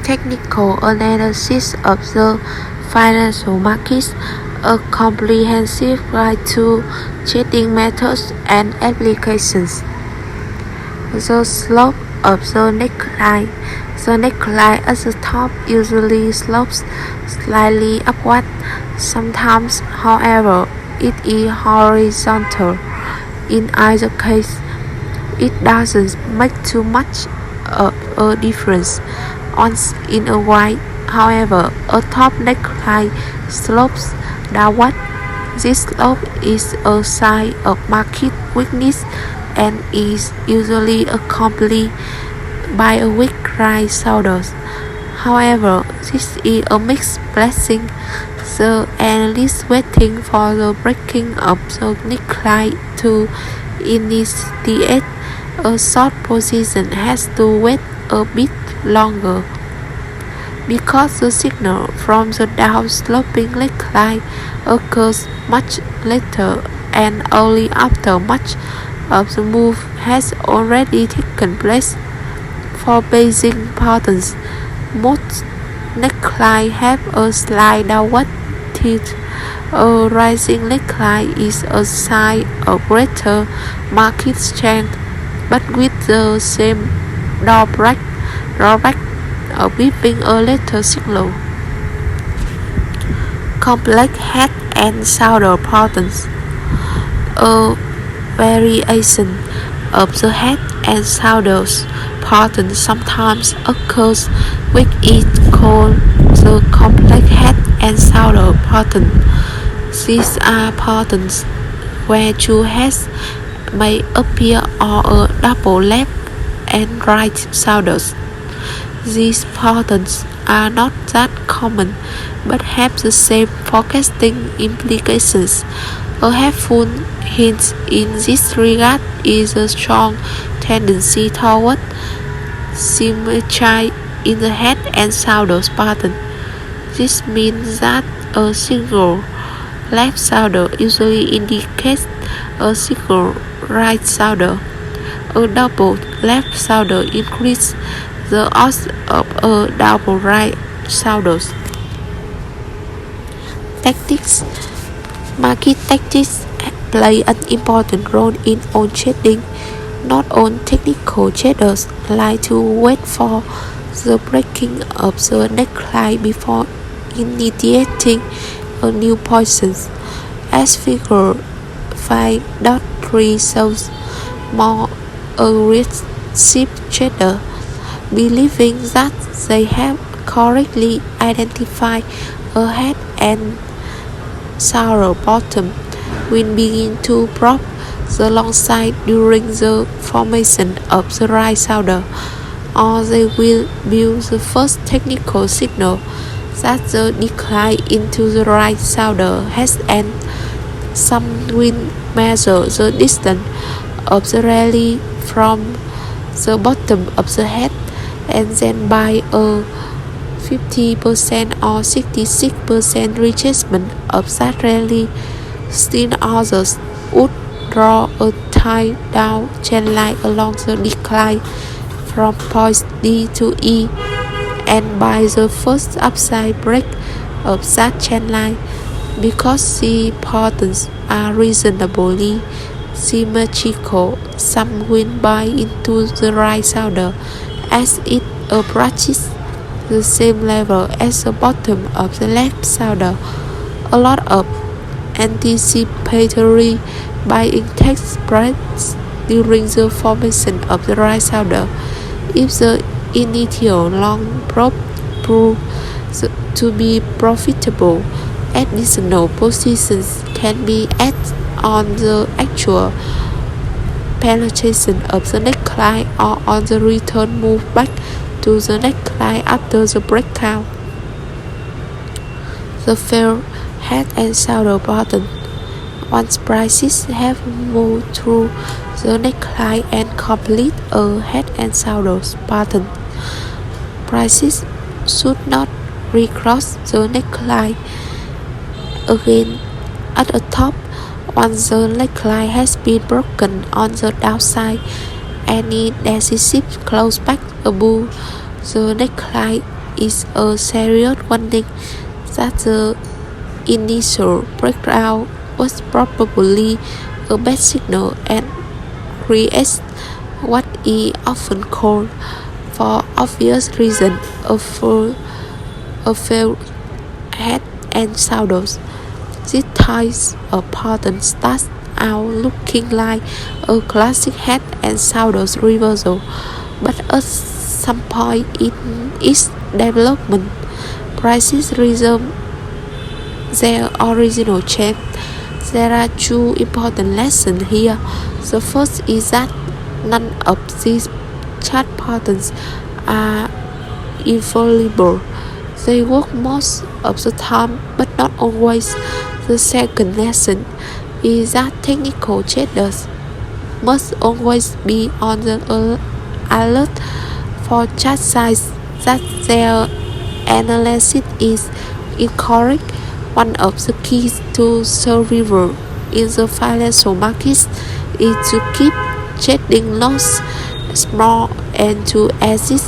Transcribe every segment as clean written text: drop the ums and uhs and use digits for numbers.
technical analysis of the financial markets, a comprehensive guide to trading methods and applications. The slope of the neckline. The neckline at the top usually slopes slightly upward. Sometimes, however, it is horizontal. In either case, it doesn't make too much of a difference. Once in a while, however, a top neckline slopes downward. This slope is a sign of market weakness and is usually accompanied by a weak right shoulder. However, this is a mixed blessing. The analyst waiting for the breaking of the neckline to initiate a short position has to wait a bit longer. Because the signal from the down-sloping neckline occurs much later and only after much of the move has already taken place. For basic patterns, most necklines have a slight downward tilt. A rising neckline is a sign of greater market strength, but with the same drawback of giving a later signal. Complex head and shoulder patterns. A variation of the head and shoulders pattern sometimes occurs, which is called the complex head and shoulder pattern. These are patterns where two heads may appear on a double left and right shoulders. These patterns are not that common, but have the same forecasting implications. A helpful hint in this regard is a strong tendency toward symmetry in the head and shoulders pattern. This means that a single left shoulder usually indicates a single right shoulder. A double left shoulder increases the odds of a double right shoulders. Tactics. Market tactics play an important role in on trading. Not all technical traders like to wait for the breaking of the neckline before initiating a new position. As figure 5.3 shows, more aggressive traders, believing that they have correctly identified a head and shoulder bottom, will begin to prop the long side during the formation of the right shoulder, or they will build the first technical signal that the decline into the right shoulder has ended. Some will measure the distance of the rally from the bottom of the head and then buy a 50% or 66% retracement of that rally. Still others would draw a tight down trend line along the decline from point D to E and buy the first upside break of that trend line. Because the patterns are reasonably symmetrical, some will buy into the right shoulder as it approaches the same level as the bottom of the left shoulder. A lot of anticipatory buying takes place during the formation of the right shoulder. If the initial long prop proves to be profitable, additional positions can be added on the actual penetration of the neckline or on the return move back to the neckline after the breakdown. The fair head and shoulder pattern. Once prices have moved through the neckline and complete a head and shoulders pattern, prices should not recross the neckline again at the top. Once the neckline has been broken on the downside, any decisive close back above the neckline is a serious warning that the initial breakdown was probably a bad signal and creates what is often called, for obvious reasons, a failed head and shoulders. This type of pattern starts out looking like a classic head and shoulders reversal, but at some point in its development, prices resume their original shape. There are two important lessons here. The first is that none of these chart patterns are infallible. They work most of the time, but not always. The second lesson is that technical traders must always be on the alert for chart signs that their analysis is incorrect. One of the keys to survival in the financial markets is to keep trading loss small and to exit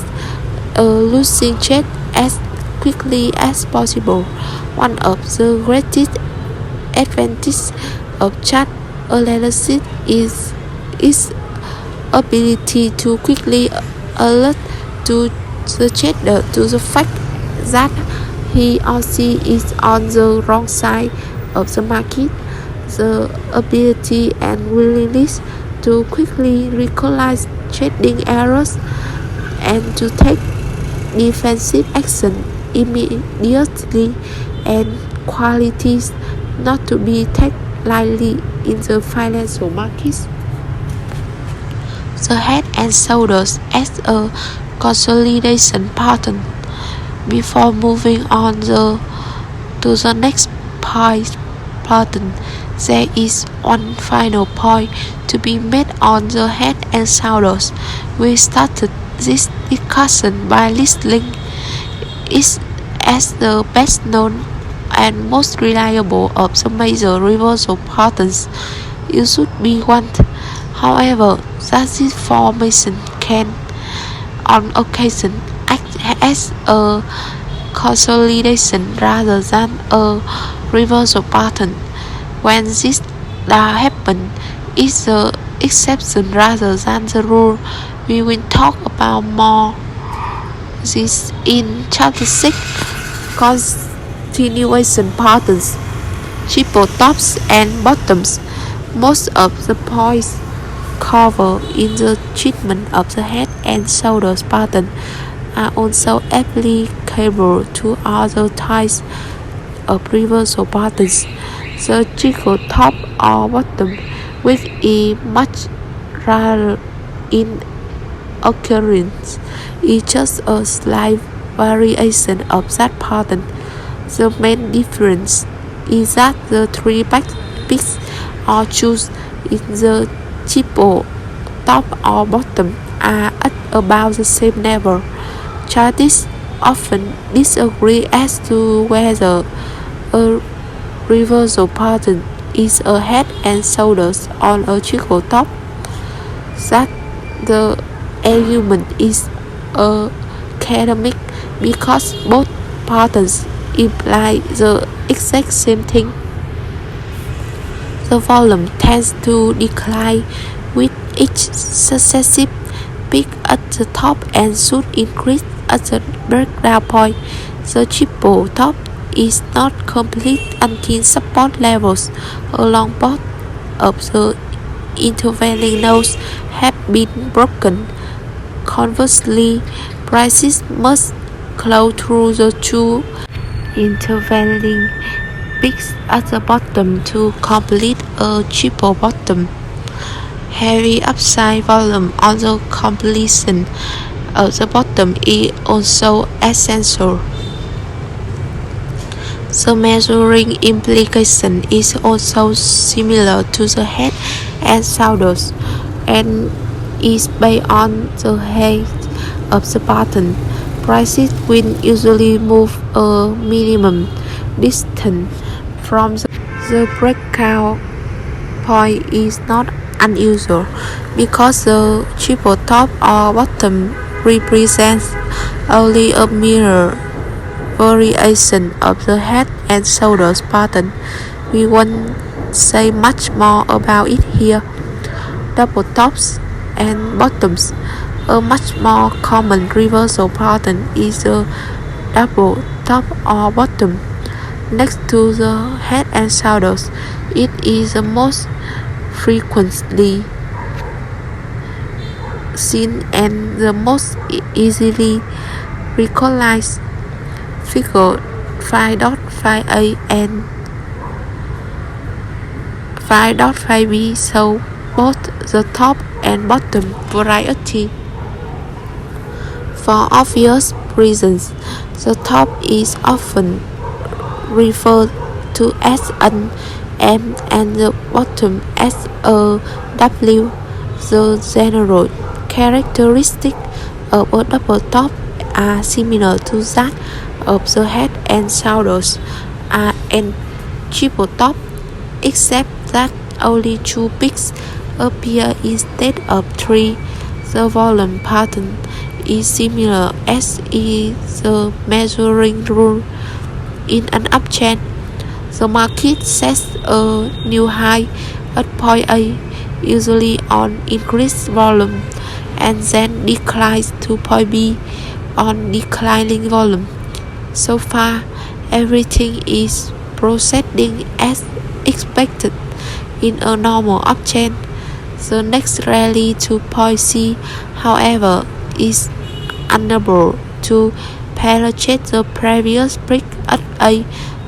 a losing trade as quickly as possible. One of the greatest advantages of chart analysis is its ability to quickly alert to the trader to the fact that he or she is on the wrong side of the market. The ability and willingness to quickly recognize trading errors and to take defensive action immediately and qualities not to be taken lightly in the financial markets. The head and shoulders as a consolidation pattern. Before moving on to the next pattern, there is one final point to be made on the head and shoulders. We started this discussion by listing it as the best known and most reliable of the major reversal patterns. It should be one. However, that this formation can, on occasion, act as a consolidation rather than a reversal pattern. When this does happen, it's the exception rather than the rule. We will talk about more this in chapter 6, continuation patterns, triple tops and bottoms. Most of the points covered in the treatment of the head and shoulders pattern are also applicable to other types of reversal patterns. The Chico top or bottom, which is much rarer in occurrence, is just a slight variation of that pattern. The main difference is that the three peaks or choose in the Chico top or bottom are at about the same level. Chartists often disagree as to whether a reversal pattern is a head and shoulders on a Chico top. That the argument is academic because both patterns imply the exact same thing. The volume tends to decline with each successive peak at the top and should increase at the breakdown point. The triple top is not complete until support levels along both of the intervening nodes have been broken. Conversely, prices must close through the two intervening peaks at the bottom to complete a triple bottom. Heavy upside volume on the completion of the bottom is also essential. The measuring implication is also similar to the head and shoulders and is based on the height of the pattern. Prices will usually move a minimum distance from the breakout point is not unusual because the triple top or bottom represents only a mere variation of the head and shoulders pattern. We won't say much more about it here. Double tops and bottoms. A much more common reversal pattern is a double top or bottom next to the head and shoulders. It is the most frequently seen and the most easily recognized. Figure 5.5a and 5.5b show both the top and bottom variety. For obvious reasons, the top is often referred to as an M and the bottom as a W. The general characteristics of a double top are similar to that of the head and shoulders and triple top, except that only two peaks appear instead of three. The volume pattern is similar as is the measuring rule in an uptrend. The market sets a new high at point A, usually on increased volume, and then declines to point B on declining volume. So far, everything is proceeding as expected in a normal uptrend. The next rally to point C, however, is unable to penetrate the previous break at A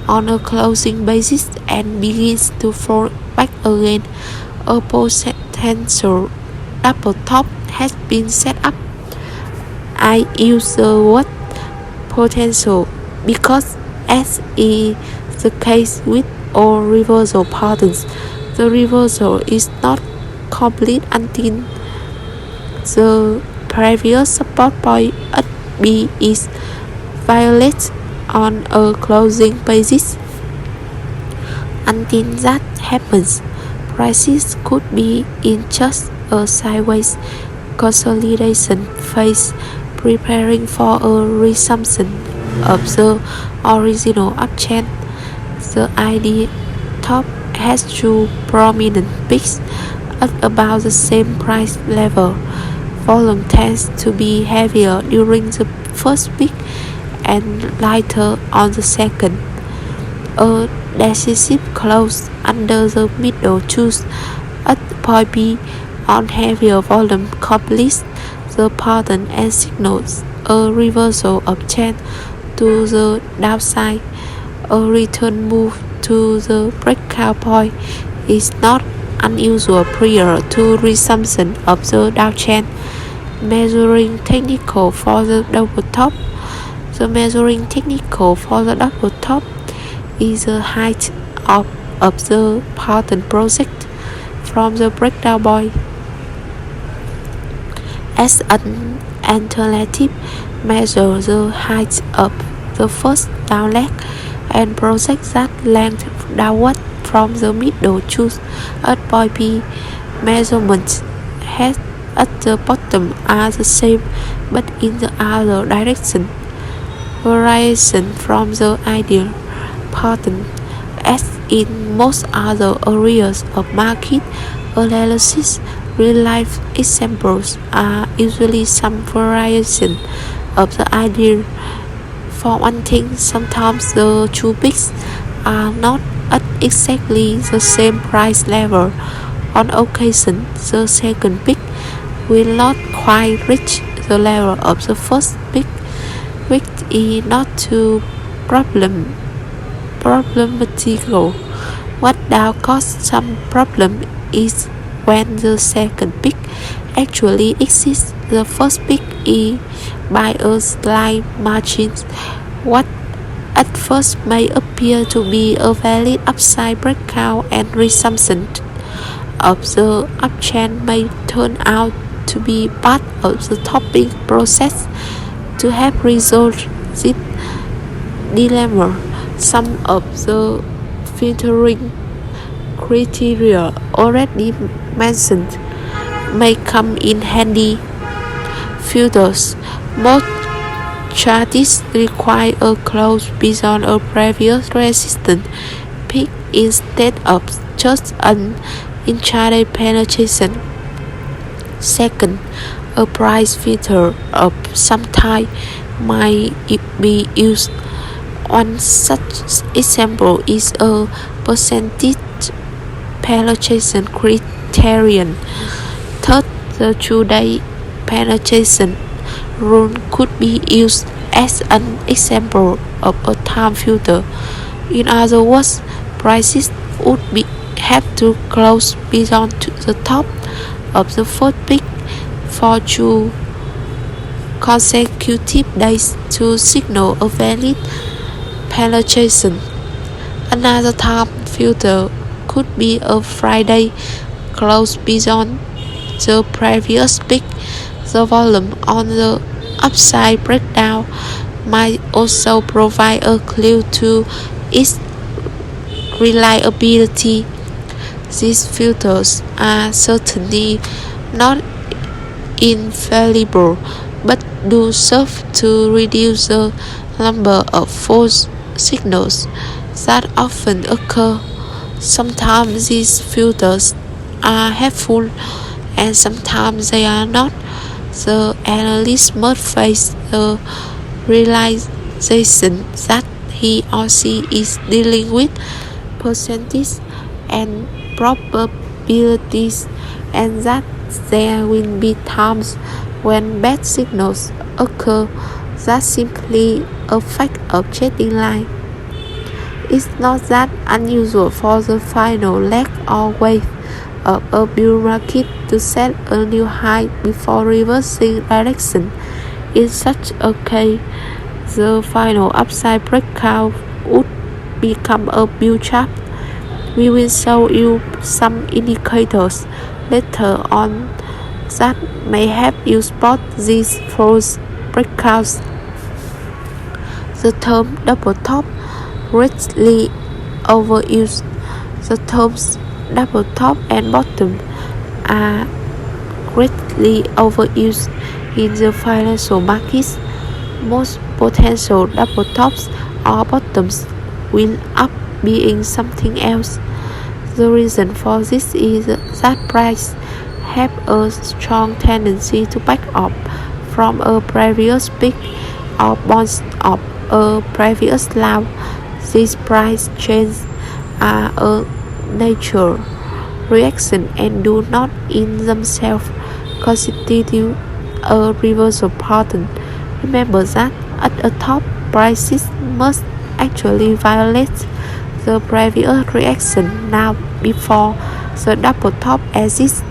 on a closing basis and begins to fall back again. A potential double top has been set up. I use the word potential because, as is the case with all reversal patterns, the reversal is not complete until the previous support point at B is violated on a closing basis. Until that happens, prices could be in just a sideways consolidation phase, preparing for a resumption of the original uptrend. The ideal top has two prominent peaks at about the same price level. Volume tends to be heavier during the first week and lighter on the second. A decisive close under the middle choose at point B on heavier volume completes the pattern and signals a reversal of trend to the downside. A return move to the breakout point is not unusual prior to resumption of the downtrend. Measuring technical for the double top. The measuring technical for the double top is the height of the pattern project from the breakdown point. As an alternative, measure the height of the first down leg and project that length downward from the middle choose at point B. Measurements head at the bottom are the same but in the other direction. Variation from the ideal pattern. As in most other areas of market analysis, real-life examples are usually some variation of the ideal. For one thing, sometimes the two peaks are not at exactly the same price level. On occasion, the second peak will not quite reach the level of the first peak, which is not too problematical. What does cause some problem is when the second peak actually exceeds the first peak by a slight margin. What at first may appear to be a valid upside breakout and resumption of the uptrend may turn out to be part of the topping process. To have resolved this dilemma, some of the filtering criteria already mentioned may come in handy. Filters. Most charts require a close beyond a previous resistance peak instead of just an intraday penetration. Second, a price filter of some type might be used. One such example is a percentage penetration criterion. Third, the 2-day penetration rule could be used as an example of a time filter. In other words, prices would have to close beyond to the top of the first peak for 2 consecutive days to signal a valid penetration. Another time filter could be a Friday close beyond the previous peak. The volume on the upside breakdown might also provide a clue to its reliability. These filters are certainly not infallible, but do serve to reduce the number of false signals that often occur. Sometimes these filters are helpful and sometimes they are not. The analyst must face the realization that he or she is dealing with percentages and probabilities, and that there will be times when bad signals occur. That's simply a fact of trading line. It's not that unusual for the final leg or wave of a bull market to set a new high before reversing direction. In such a case, the final upside breakout would become a bull trap. We will show you some indicators later on that may help you spot these false breakouts. The term double top greatly overused. The terms double top and bottom are greatly overused in the financial markets. Most potential double tops or bottoms will up being something else. The reason for this is that price have a strong tendency to back up from a previous peak or bounce off a previous low. These price changes are a natural reaction and do not in themselves constitute a reversal pattern. Remember that at the top, prices must actually violate the previous reaction now before the double top exists.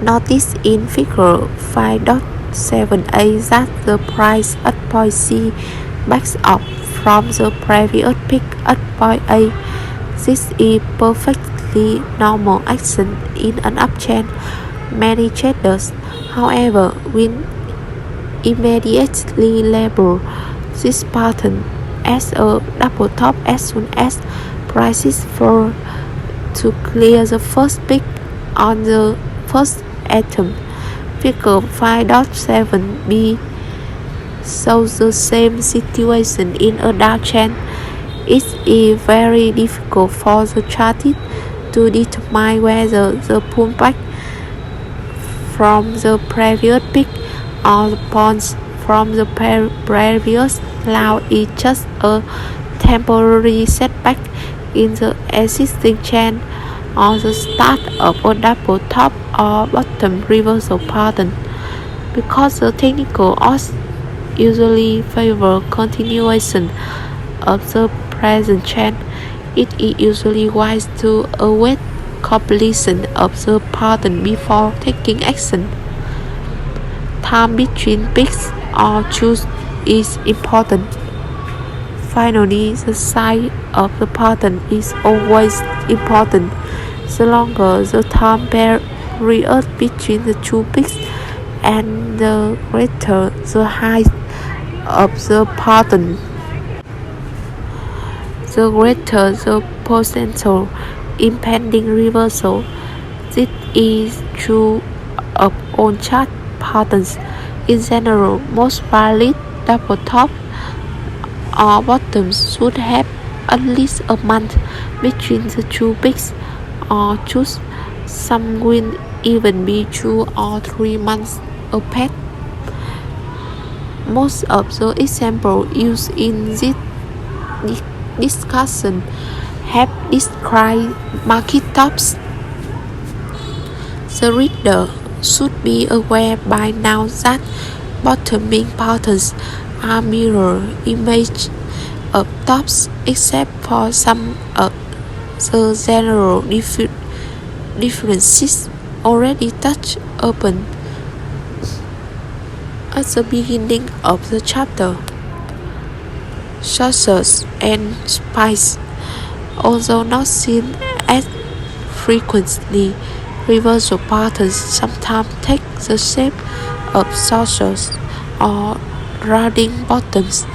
Notice in figure 5.7a that the price at point C backs up from the previous peak at point A. This is perfectly normal action in an uptrend. Many traders, however, will immediately label this pattern as a double top as soon as prices fall to clear the first peak on the first atom. Figure 5.7b shows the same situation in a downtrend. It is very difficult for the chartist to determine whether the pullback from the previous peak or the bounce from the previous low is just a temporary setback in the existing trend or the start of a double top or bottom reversal pattern. Because the technical odds usually favor continuation of the present trend, it is usually wise to await completion of the pattern before taking action. Time between peaks or choose is important. Finally, the size of the pattern is always important. The longer the time period between the two peaks and the greater the height of the pattern, the greater the potential impending reversal. This is true of all chart patterns. In general, most valid double top or bottoms should have at least a month between the two peaks or shoots. Some will even be 2 or 3 months apart. Most of the examples used in this discussion have described market tops. The reader should be aware by now that bottoming patterns are mirror images of tops, except for some of the general differences already touched upon at the beginning of the chapter. Sources and spice, although not seen as frequently, reversal patterns sometimes take the shape of sources or rounding bottoms.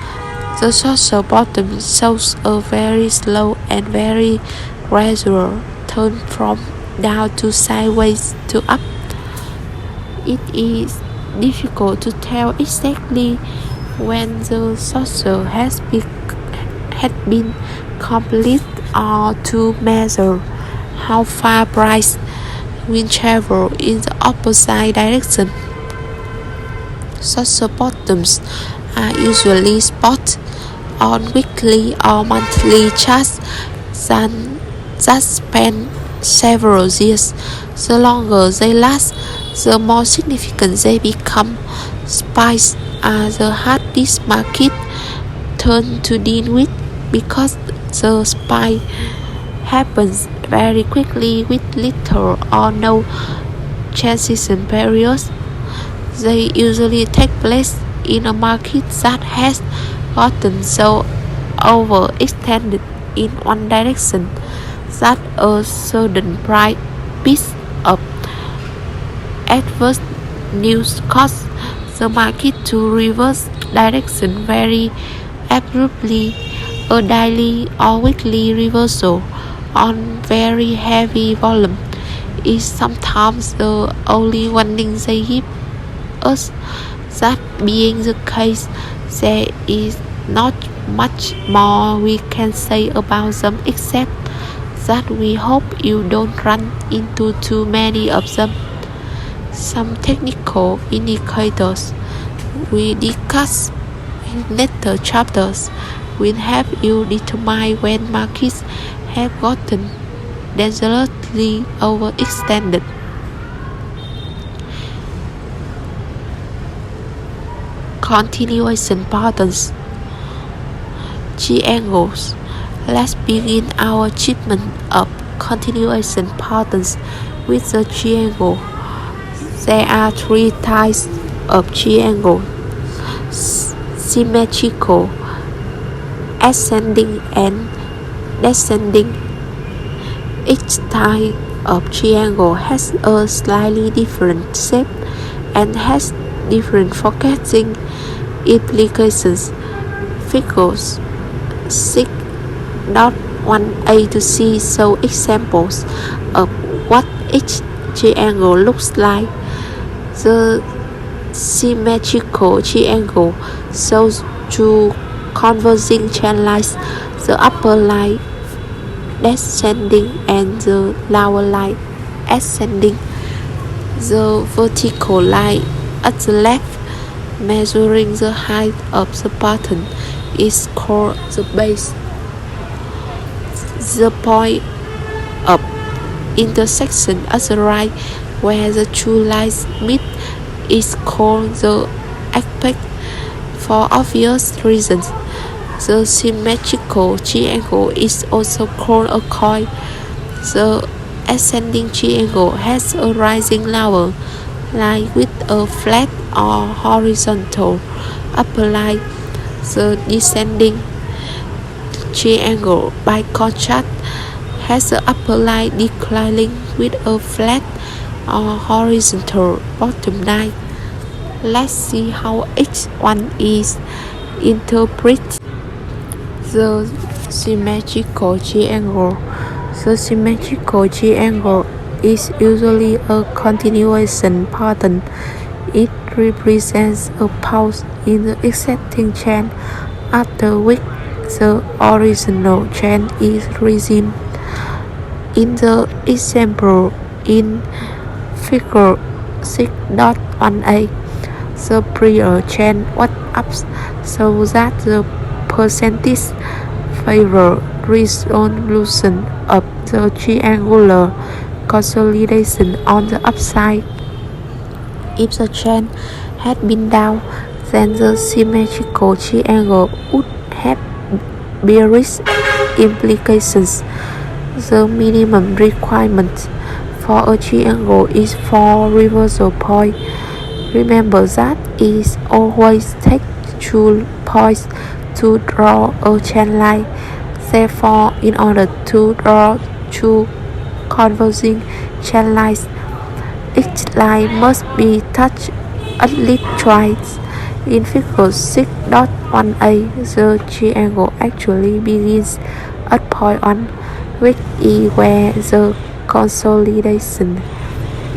The social bottom shows a very slow and very gradual turn from down to sideways to up. It is difficult to tell exactly when the social has been complete or to measure how far price will travel in the opposite direction. Social bottoms are usually spot on weekly or monthly charts that span several years. The longer they last, the more significant they become. Spikes are the hardest market turn to deal with because the spike happens very quickly with little or no transition periods. They usually take place in a market that has gotten so overextended in one direction that a sudden piece of adverse news causes the market to reverse direction very abruptly. A daily or weekly reversal on very heavy volume is sometimes the only warning they give us. That being the case, there is not much more we can say about them except that we hope you don't run into too many of them. Some technical indicators we discuss in later chapters will help you determine when markets have gotten dangerously overextended. Continuation patterns. Triangles. Let's begin our treatment of continuation patterns with the triangle. There are 3 types of triangle: symmetrical, ascending, and descending. Each type of triangle has a slightly different shape and has different forecasting implications. Figures 6.1a to c show examples of what each triangle looks like. The symmetrical triangle shows 2 converging trend lines, the upper line descending and the lower line ascending. The vertical line at the left, measuring the height of the pattern, is called the base. The point of intersection at the right, where the 2 lines meet, is called the apex. For obvious reasons, the symmetrical triangle is also called a coin. The ascending triangle has a rising lower line with a flat or horizontal upper line. The descending triangle, by contrast, has the upper line declining with a flat or horizontal bottom line. Let's see how each one is interpreted. The symmetrical triangle. The symmetrical triangle is usually a continuation pattern. It represents a pause in the existing chain after which the original chain is resumed. In the example in figure 6.1a, the prior chain was up so that the percentage favor resolution of the triangular consolidation on the upside. If the chain had been down, then the symmetrical triangle would have bearish implications. The minimum requirement for a triangle is 4 reversal points. Remember that it always takes 2 points to draw a chain line. Therefore, in order to draw 2 converging chain lines, each line must be touched at least twice. In figure 6.1a, the triangle actually begins at point 1, which is where the consolidation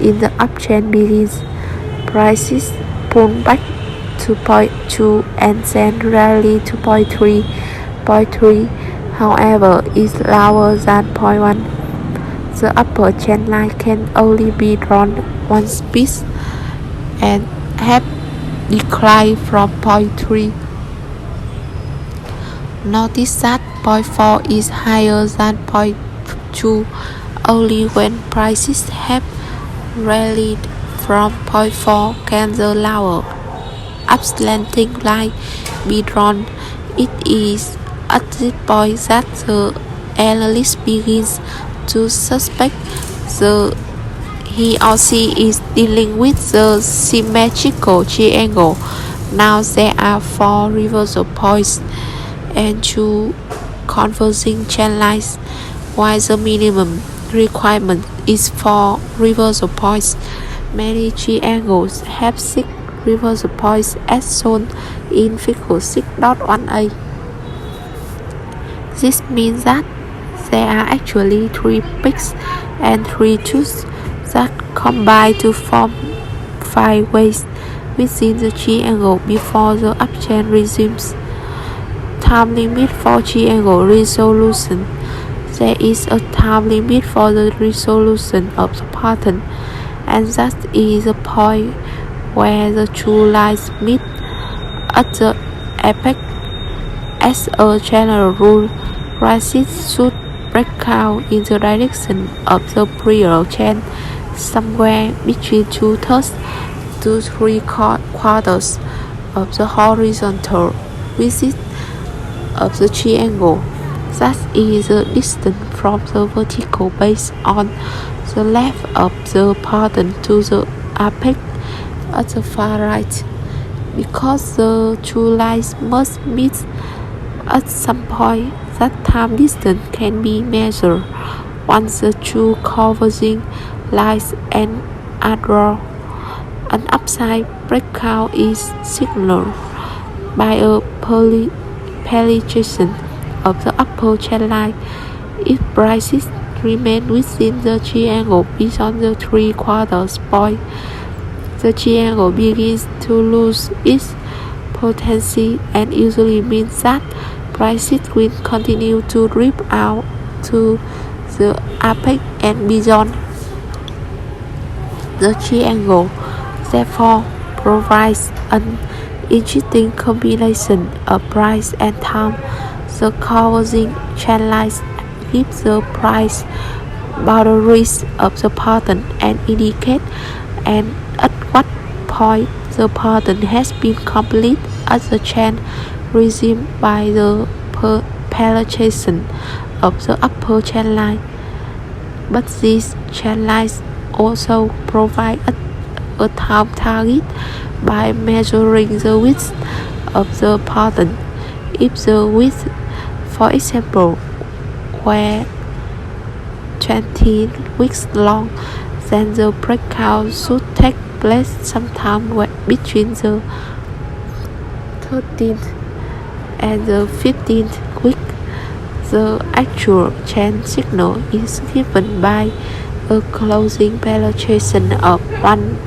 in the uptrend begins. Prices pull back to point 2 and then rally to point 3. Point 3, however, is lower than point 1. The upper trend line can only be drawn once piece and have declined from point 3. Notice that point 4 is higher than point 2 only when prices have rallied from point 4 can the lower upslanting line be drawn. It is at this point that the analyst begins to suspect he or she is dealing with the symmetrical triangle. Now there are 4 reversal points and 2 converging chain lines, while the minimum requirement is 4 reversal points. Many triangles have 6 reversal points as shown in figure 6.1a. This means that there are actually 3 peaks and 3 truths that combine to form 5 ways within the triangle before the uptrend resumes. Time limit for triangle resolution. There is a time limit for the resolution of the pattern, and that is the point where the 2 lines meet at the apex. As a general rule, prices should break out in the direction of the prior chain somewhere between 2/3 to 3/4 of the horizontal width of the triangle. That is the distance from the vertical base on the left of the pattern to the apex at the far right. Because the 2 lines must meet at some point, that time distance can be measured once the 2 converging lines are drawn. An upside breakout is signaled by a penetration of the upper chain line. If prices remain within the triangle beyond the 3/4 point, the triangle begins to lose its potency and usually means that prices will continue to rip out to the apex and beyond. The triangle therefore provides an interesting combination of price and time. The converging chain lines give the price boundaries of the pattern and indicate at what point the pattern has been complete as the chain resumed by the penetration of the upper chain line. But these chain lines also provide a time target by measuring the width of the pattern. If the width, for example, were 20 weeks long, then the breakout should take place sometime between the 13th and the 15th week. The actual chain signal is given by a closing penetration of 1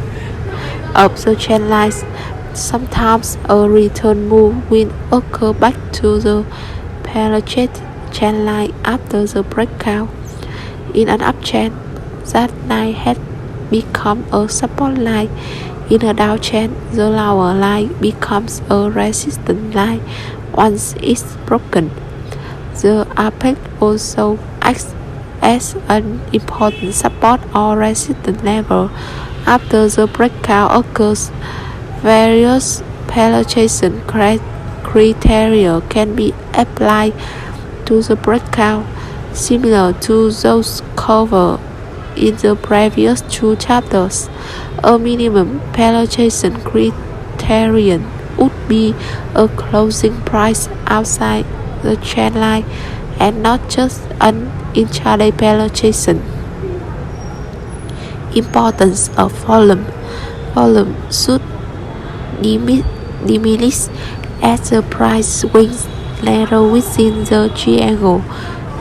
of the trend lines. Sometimes a return move will occur back to the parallel trend line after the breakout. In an uptrend, that line has become a support line. In a downtrend, the lower line becomes a resistance line once it's broken. The apex also acts as an important support or resistance level after the breakout occurs. Various penetration criteria can be applied to the breakout, similar to those covered in the previous two chapters. A minimum penetration criterion would be a closing price outside the trend line and not just an intraday penetration. Importance of volume. Volume should diminish as the price swings later within the triangle.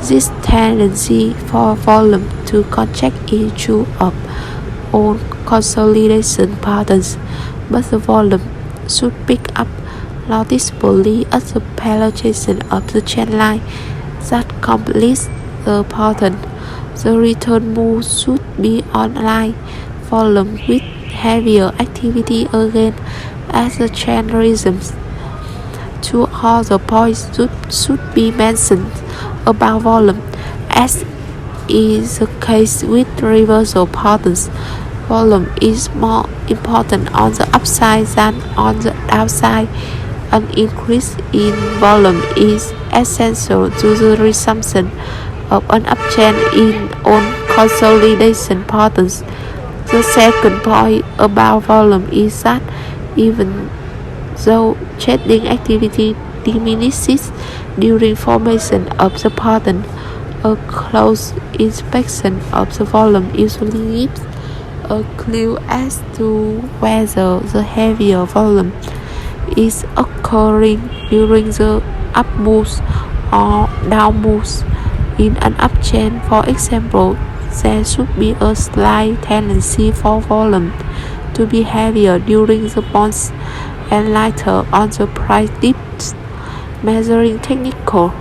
This tendency for volume to contract is true of all consolidation patterns, but the volume should pick up noticeably at the penetration of the trend line that completes the pattern. The return move should be on line volume with heavier activity again as the trend resumes. Two other points should be mentioned about volume. As is the case with reversal patterns, volume is more important on the upside than on the downside. An increase in volume is essential to the resumption of an uptrend in all consolidation patterns. The second point about volume is that even though trading activity diminishes during formation of the pattern, a close inspection of the volume usually gives a clue as to whether the heavier volume is occurring during the up moves or down moves. In an uptrend, for example, there should be a slight tendency for volume to be heavier during the bounce and lighter on the price dips. Measuring technical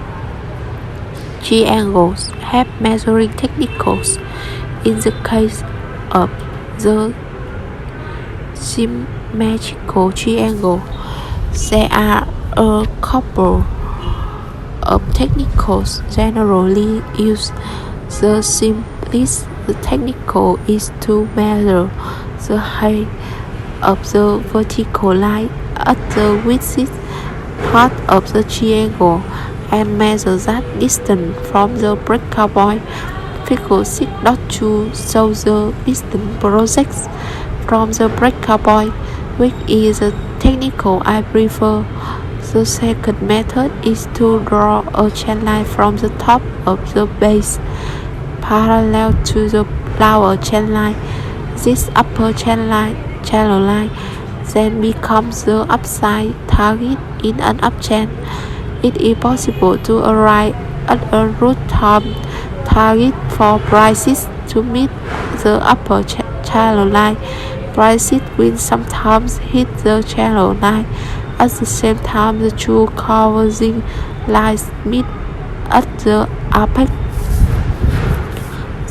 triangles have measuring technicals. In the case of the symmetrical triangle, there are a couple of technicals generally used. The simplest technical is to measure the height of the vertical line at the weakest part of the triangle and measure that distance from the breakout point. Figure 6.2 shows the distance projects from the breakout point, which is the technical I prefer. The second method is to draw a trend line from the top of the base parallel to the lower trend line. This upper channel line then becomes the upside target in an uptrend. It is possible to arrive at a root time target for prices to meet the upper channel line. Prices will sometimes hit the channel line. At the same time, the two converging lines meet at the apex.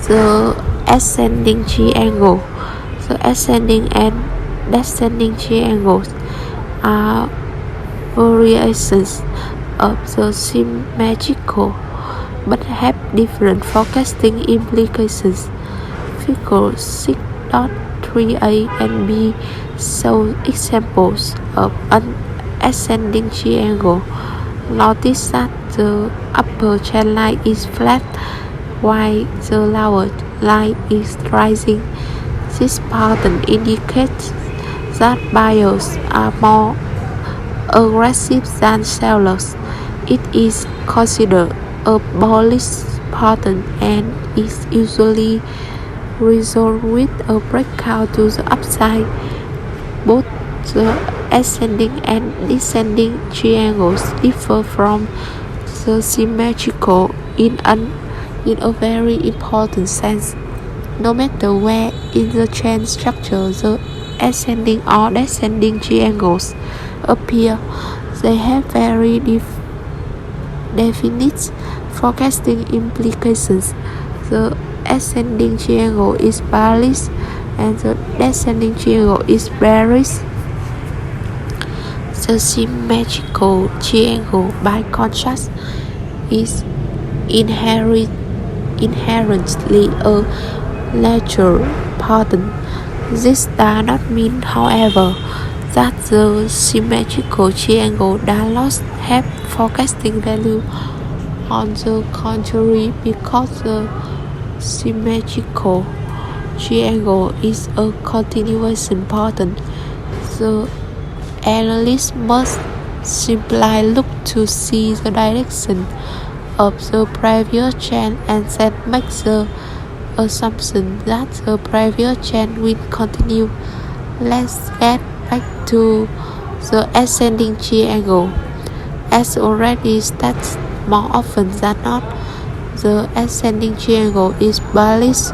The ascending triangle. The ascending and descending triangles are variations of the symmetrical but have different forecasting implications. Figure 6.3a and b show examples of an ascending triangle. Notice that the upper trend line is flat while the lower line is rising. This pattern indicates that buyers are more aggressive than sellers. It is considered a bullish pattern and is usually resolved with a breakout to the upside. Both the ascending and descending triangles differ from the symmetrical in a very important sense. No matter where in the trend structure the ascending or descending triangles appear. They have very definite forecasting implications. The ascending triangle is bullish and the descending triangle is bearish. The symmetrical triangle, by contrast, is inherently a natural pattern. This does not mean, however, that the symmetrical triangle does not have forecasting value. On the contrary, because the symmetrical triangle is a continuation pattern, the analyst must simply look to see the direction of the previous trend and then make the assumption that the previous trend will continue. Let's get back to the ascending triangle. As already stated, more often than not, the ascending triangle is bullish.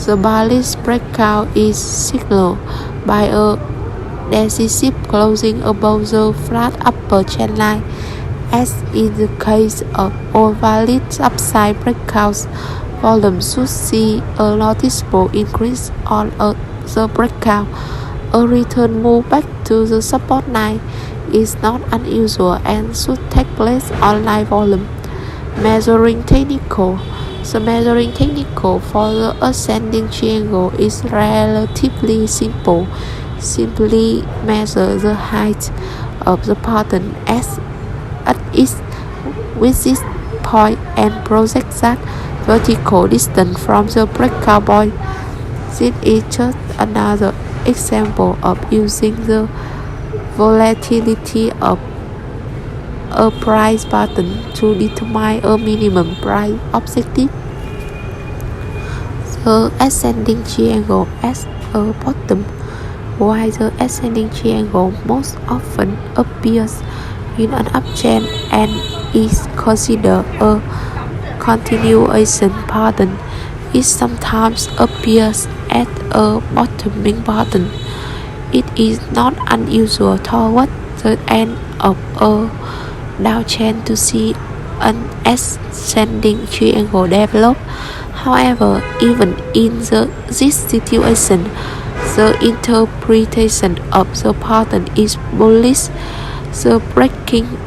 The bullish breakout is signaled by a decisive closing above the flat upper trend line. As in the case of Overused upside breakouts, volume should see a noticeable increase on the breakout. A return move back to the support line is not unusual and should take place on line volume. Measuring technical. The measuring technique for the ascending triangle is relatively simple. Simply measure the height of the pattern as it is with this point and project that vertical distance from the breakout point. This is just another example of using the volatility of a price pattern to determine a minimum price objective. The ascending triangle as a bottom. While the ascending triangle most often appears in an uptrend and is considered a continuation pattern, it sometimes appears at a bottoming pattern. It is not unusual toward the end of a downtrend to see an ascending triangle develop. However, even in this situation, the interpretation of the pattern is bullish. The breaking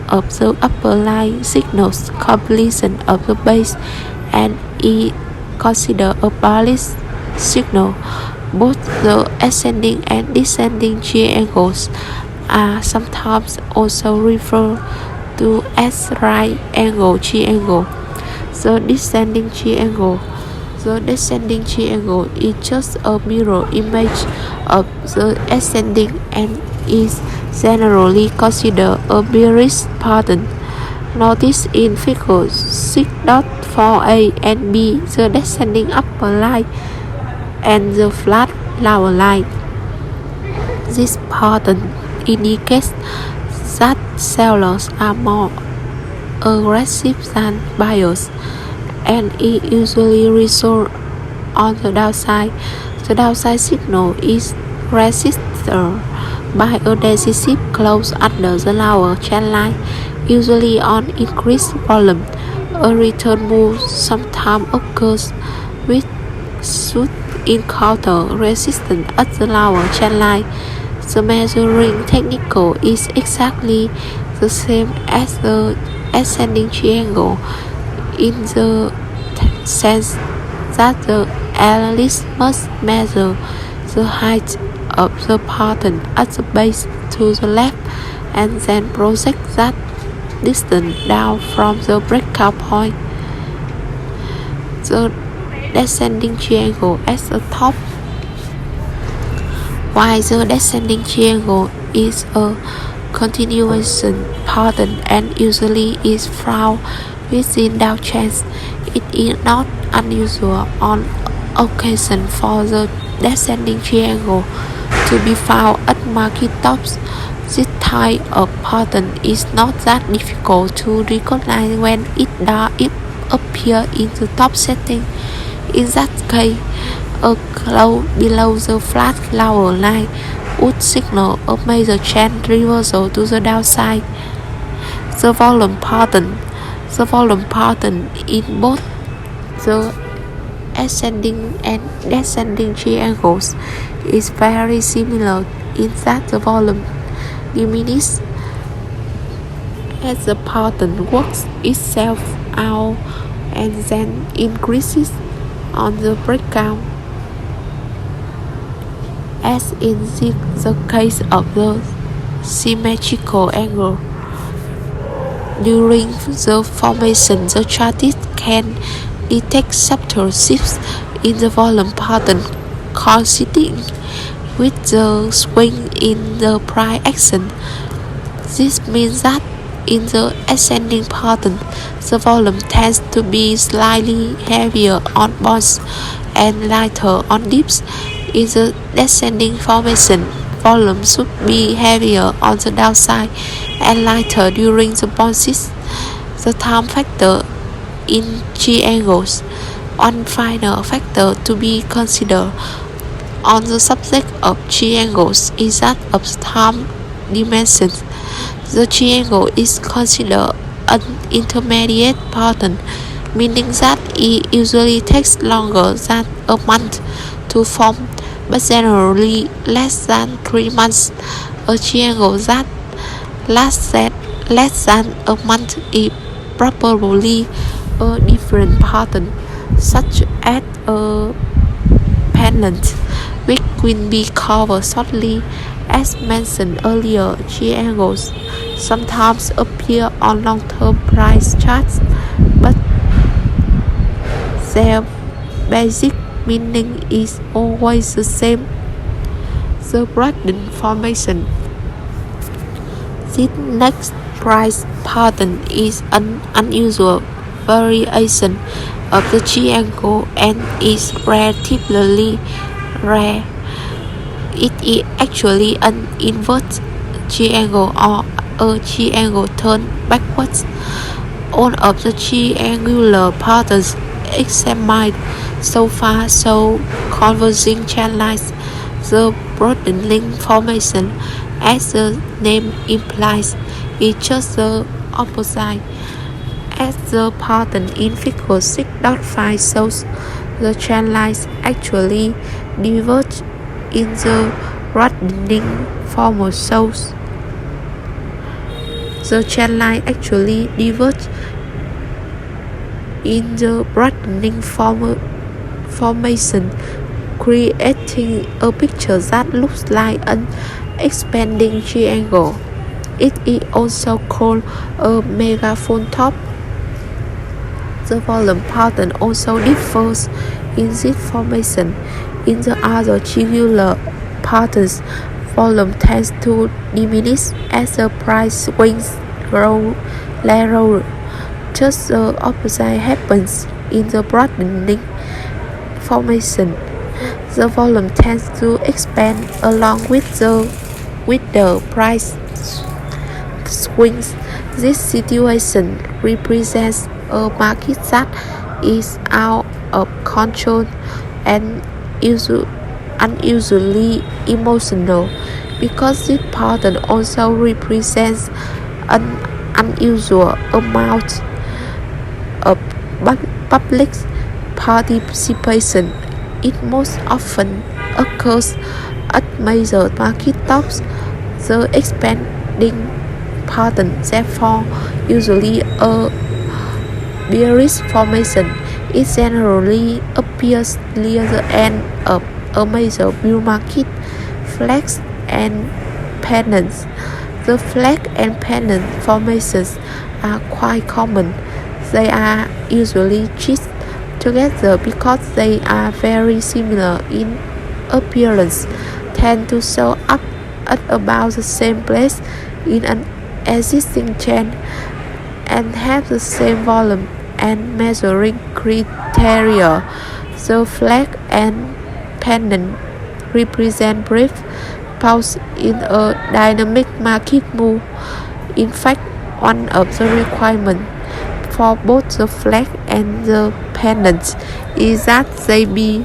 of the upper line signals completion of the base and is considered a bullish signal. Both the ascending and descending triangles are sometimes also referred to as right angle triangle. The descending triangle. The descending triangle is just a mirror image of the ascending and is generally considered a bearish pattern. Notice in figure 6.4a and b the descending upper line and the flat lower line. This pattern indicates that sellers are more aggressive than buyers, and it usually results on the downside. The downside signal is resisted by a decisive close under the lower trend line, usually on increased volume. A return move sometimes occurs which should encounter resistance at the lower trend line. The measuring technique is exactly the same as the ascending triangle in the sense that the analyst must measure the height of the pattern at the base to the left and then project that distance down from the breakout point. The descending triangle at the top. While the descending triangle is a continuation pattern and usually is found within downtrends, it is not unusual on occasion for the descending triangle to be found at market tops. This type of pattern is not that difficult to recognize when it appears in the top setting. In that case, below the flat lower line would signal a major trend reversal to the downside. The volume pattern in both the ascending and descending triangles is very similar in that the volume diminishes as the pattern works itself out and then increases on the breakdown, as in the case of the symmetrical angle. During the formation, the chartist can detect subtle shifts in the volume pattern coinciding with the swing in the price action. This means that in the ascending pattern, the volume tends to be slightly heavier on bonds and lighter on dips. In the descending formation, volume should be heavier on the downside and lighter during the bounces. The time factor in triangles. One final factor to be considered on the subject of triangles is that of time dimensions. The triangle is considered an intermediate pattern, meaning that it usually takes longer than a month to form, but generally less than 3 months. A triangle that lasts less than a month is probably a different pattern, such as a pendant, which will be covered shortly. As mentioned earlier, triangles sometimes appear on long-term price charts, but their basic meaning is always the same: the Broadening formation. This next price pattern is an unusual variation of the triangle and is relatively rare. It is actually an inverted triangle or a triangle turned backwards. All of the triangular patterns examined so far show converging trend lines. The Broadening formation, as the name implies, is just the opposite. As the pattern in figure 6.5 shows, the trend lines actually diverge in the Broadening form shows. The trend line actually diverge in the Broadening formation, creating a picture that looks like an expanding triangle. It is also called a megaphone top. The volume pattern also differs in this formation. In the other triangular patterns, volume tends to diminish as the price swings lateral. Just the opposite happens in the Broadening formation. The volume tends to expand along with the price swings. This situation represents a market that is out of control and unusually emotional, because this pattern also represents an unusual amount of public participation. It most often occurs at major market tops. The expanding pattern, therefore, usually a bearish formation. It generally appears near the end of a major bull market. Flags and pendants. The flag and pendant formations are quite common. They are usually treated together because they are very similar in appearance, tend to show up at about the same place in an existing trend, and have the same volume and measuring criteria. The flag and pendant represent brief pause in a dynamic market move. In fact, one of the requirements for both the flag and the pendants is that they be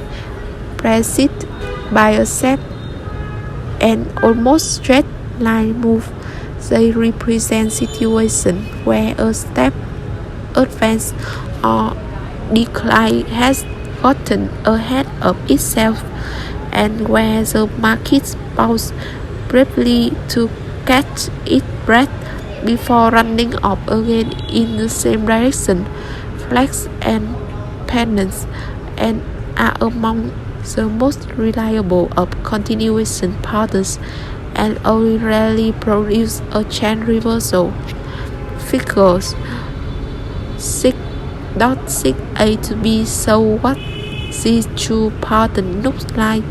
preceded by a set and almost straight line move. They represent situations where a step advance or decline has gotten ahead of itself and where the market paused briefly to catch its breath before running off again in the same direction. Flags and pendants and are among the most reliable of continuation patterns and only rarely produce a chain reversal. Figures 6.6a to b show what these two patterns look like.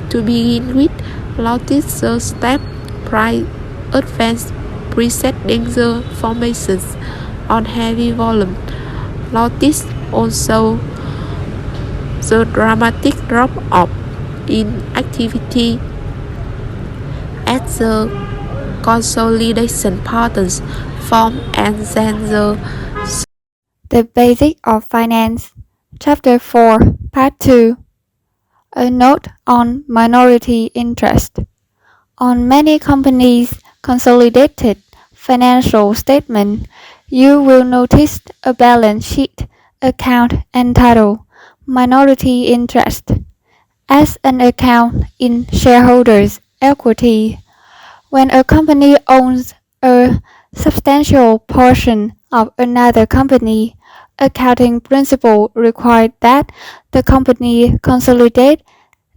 To begin with, notice the step price advance preceding the formations on heavy volume. Notice also the dramatic drop-off in activity at the consolidation patterns form and then The Basics of Finance, Chapter 4, Part 2. A note on minority interest. On many companies' consolidated financial statement, you will notice a balance sheet account entitled Minority Interest as an account in shareholders' equity. When a company owns a substantial portion of another company, accounting principles require that the company consolidate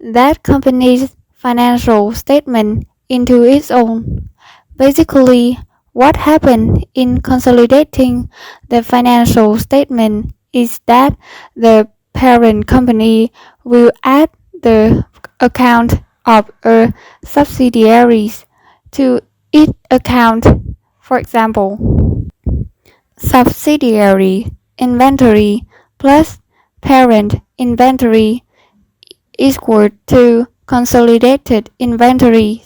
that company's financial statement into its own. Basically, what happened in consolidating the financial statement is that the parent company will add the account of a subsidiaries to its account. For example, subsidiary inventory plus parent inventory equal to consolidated inventory.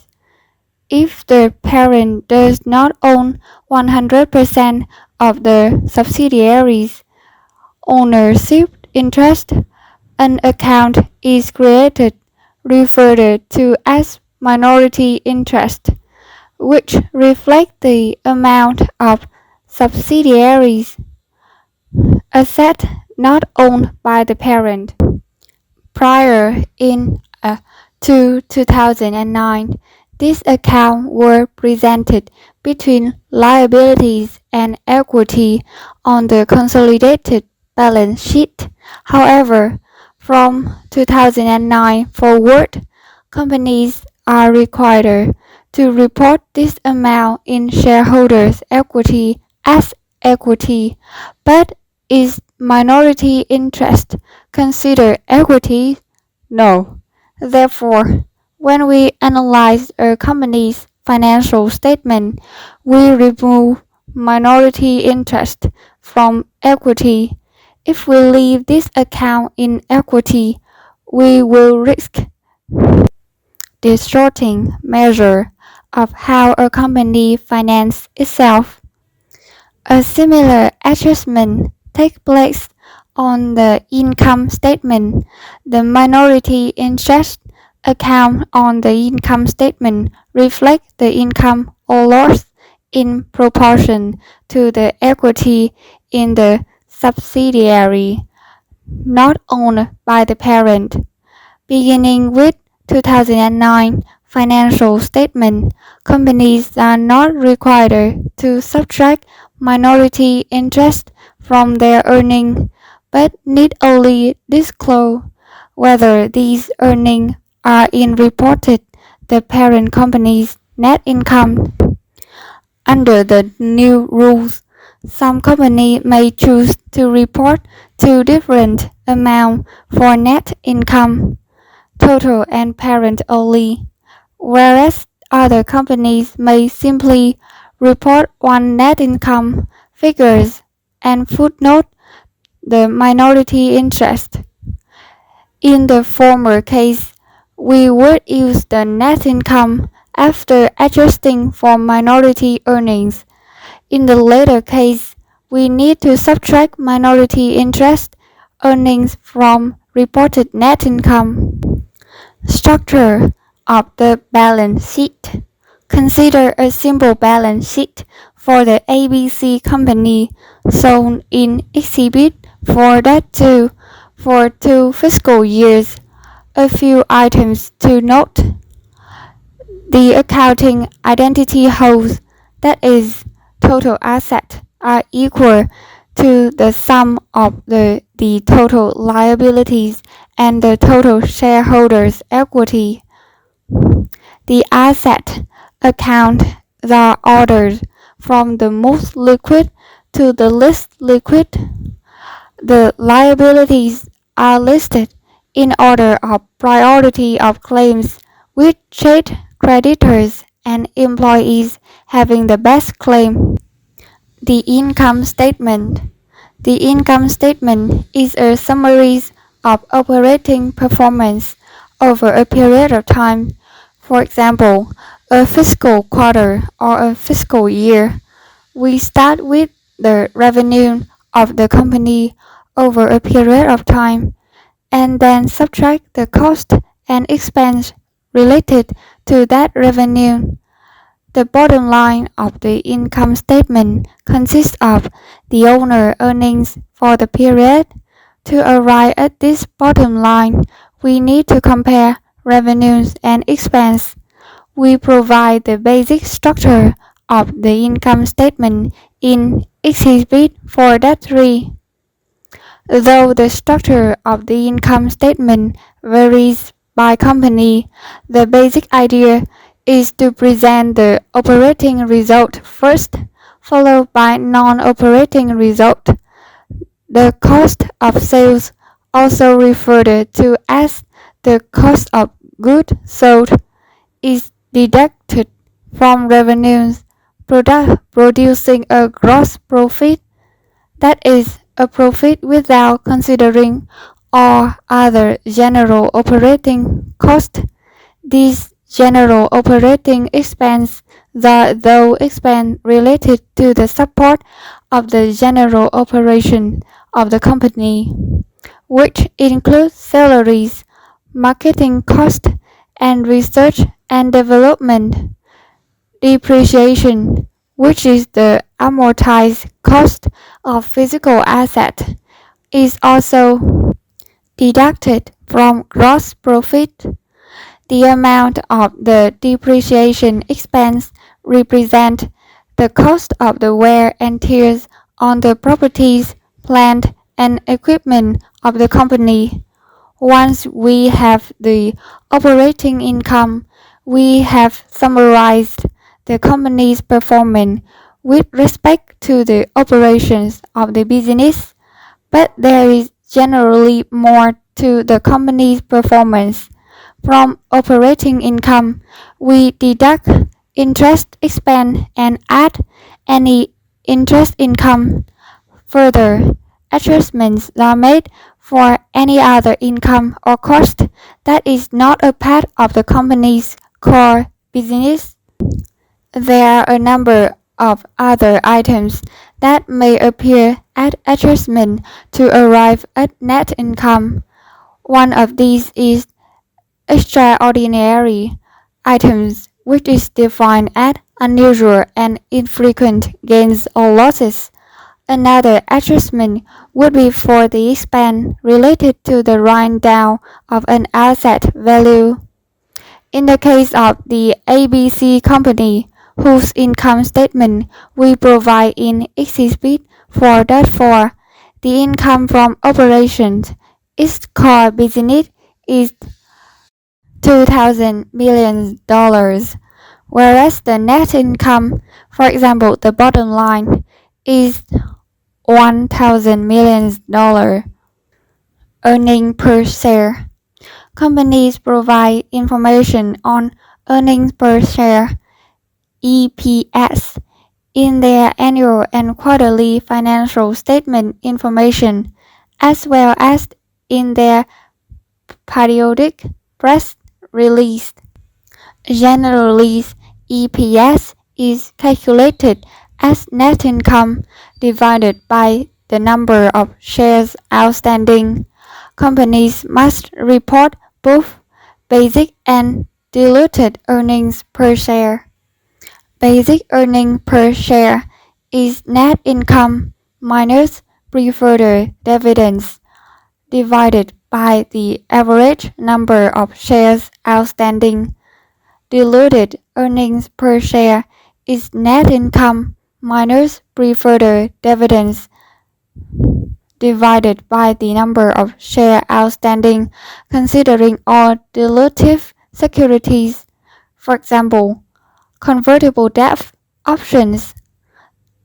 If the parent does not own 100% of the subsidiary's ownership interest, an account is created referred to as minority interest, which reflects the amount of subsidiaries asset not owned by the parent. Prior to 2009, these accounts were presented between liabilities and equity on the consolidated balance sheet. However, from 2009 forward, companies are required to report this amount in shareholders' equity as equity, but is minority interest considered equity? No. Therefore, when we analyze a company's financial statement, we remove minority interest from equity. If we leave this account in equity, we will risk distorting measure of how a company finances itself. A similar adjustment takes place on the income statement. The minority interest account on the income statement reflects the income or loss in proportion to the equity in the subsidiary not owned by the parent. Beginning with 2009 financial statement, companies are not required to subtract minority interest from their earnings, but need only disclose whether these earnings are in reported the parent company's net income. Under the new rules, some companies may choose to report two different amounts for net income, total and parent only, whereas other companies may simply report one net income figures and footnote the minority interest. In the former case, we would use the net income after adjusting for minority earnings. In the latter case, we need to subtract minority interest earnings from reported net income. Structure of the balance sheet. Consider a simple balance sheet for the ABC company shown in Exhibit 4.2 for 2 fiscal years. A few items to note. The accounting identity holds, that is, total assets are equal to the sum of the total liabilities and the total shareholders' equity. The asset account are ordered from the most liquid to the least liquid. The liabilities are listed in order of priority of claims, with trade creditors and employees having the best claim. The income statement. The income statement is a summary of operating performance over a period of time, for example, a fiscal quarter or a fiscal year. We start with the revenue of the company over a period of time, and then subtract the cost and expense related to that revenue. The bottom line of the income statement consists of the owner earnings for the period. To arrive at this bottom line, we need to compare revenues and expense. We provide the basic structure of the income statement in Exhibit 4.3. Though the structure of the income statement varies by company, the basic idea is to present the operating result first, followed by non-operating result. The cost of sales, also referred to as the cost of goods sold, is deducted from revenues, producing a gross profit, that is, a profit without considering all other general operating costs. These general operating expenses are those expenses related to the support of the general operation of the company, which include salaries, marketing costs, and research and development. Depreciation, which is the amortized cost of physical assets, is also deducted from gross profit. The amount of the depreciation expense represents the cost of the wear and tears on the properties, plant, and equipment of the company. Once we have the operating income, we have summarized the company's performance with respect to the operations of the business, but there is generally more to the company's performance. From operating income, we deduct interest expense and add any interest income. Further, adjustments are made for any other income or cost that is not a part of the company's core business. There are a number of other items that may appear as adjustment to arrive at net income. One of these is extraordinary items, which is defined as unusual and infrequent gains or losses. Another adjustment would be for the expense related to the write-down of an asset value. In the case of the ABC company, whose income statement we provide in Exhibit 4.4, the income from operations, its core business, is $2,000 million, whereas the net income, for example, the bottom line, is $1,000 million. Earnings per share. Companies provide information on earnings per share (EPS) in their annual and quarterly financial statement information, as well as in their periodic press release. Generally, EPS is calculated as net income divided by the number of shares outstanding. Companies must report both basic and diluted earnings per share. Basic earnings per share is net income minus preferred dividends divided by the average number of shares outstanding. Diluted earnings per share is net income minus preferred dividends divided by the number of shares outstanding, considering all dilutive securities. For example, convertible debt, options.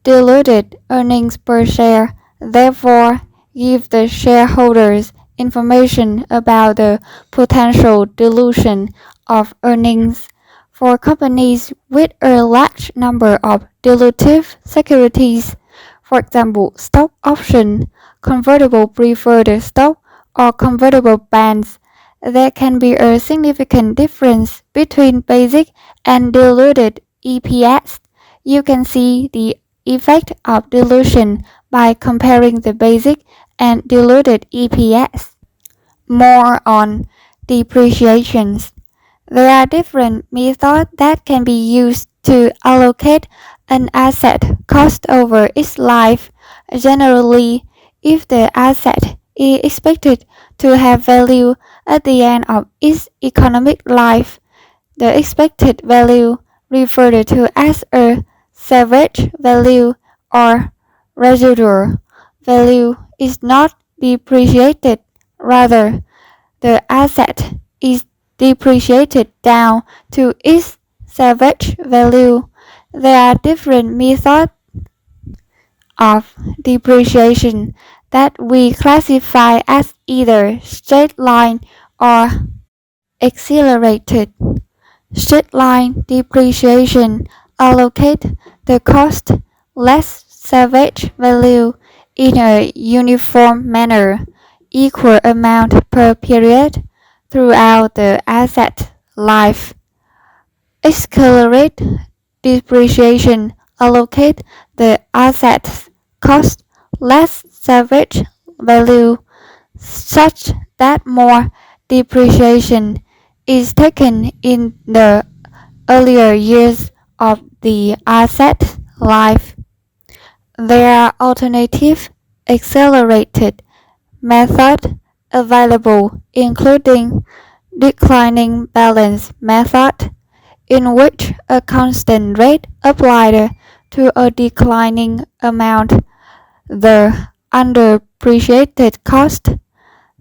Diluted earnings per share therefore give the shareholders information about the potential dilution of earnings. For companies with a large number of dilutive securities, for example, stock option, convertible preferred stock, or convertible bonds, there can be a significant difference between basic and diluted EPS. You can see the effect of dilution by comparing the basic and diluted EPS. More on depreciations. There are different methods that can be used to allocate an asset cost over its life. Generally, if the asset is expected to have value at the end of its economic life, the expected value, referred to as a salvage value or residual value, is not depreciated. Rather, the asset is depreciated down to its salvage value. There are different methods of depreciation that we classify as either straight line or accelerated. Straight line depreciation allocate the cost less salvage value in a uniform manner, equal amount per period throughout the asset life. Accelerate depreciation allocate the asset's cost less salvage value such that more depreciation is taken in the earlier years of the asset life. There are alternative accelerated methods available, including declining balance method, in which a constant rate applied to a declining amount, the underappreciated cost,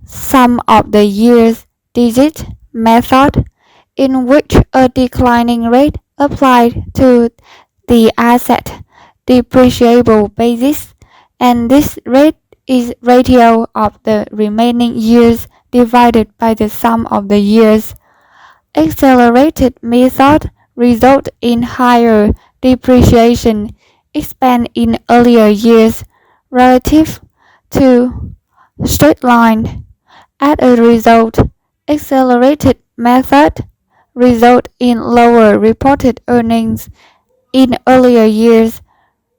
sum of the years digit method, in which a declining rate applied to the asset depreciable basis, and this rate is ratio of the remaining years divided by the sum of the years. Accelerated method result in higher depreciation expense in earlier years relative to straight line. As a result, accelerated method result in lower reported earnings in earlier years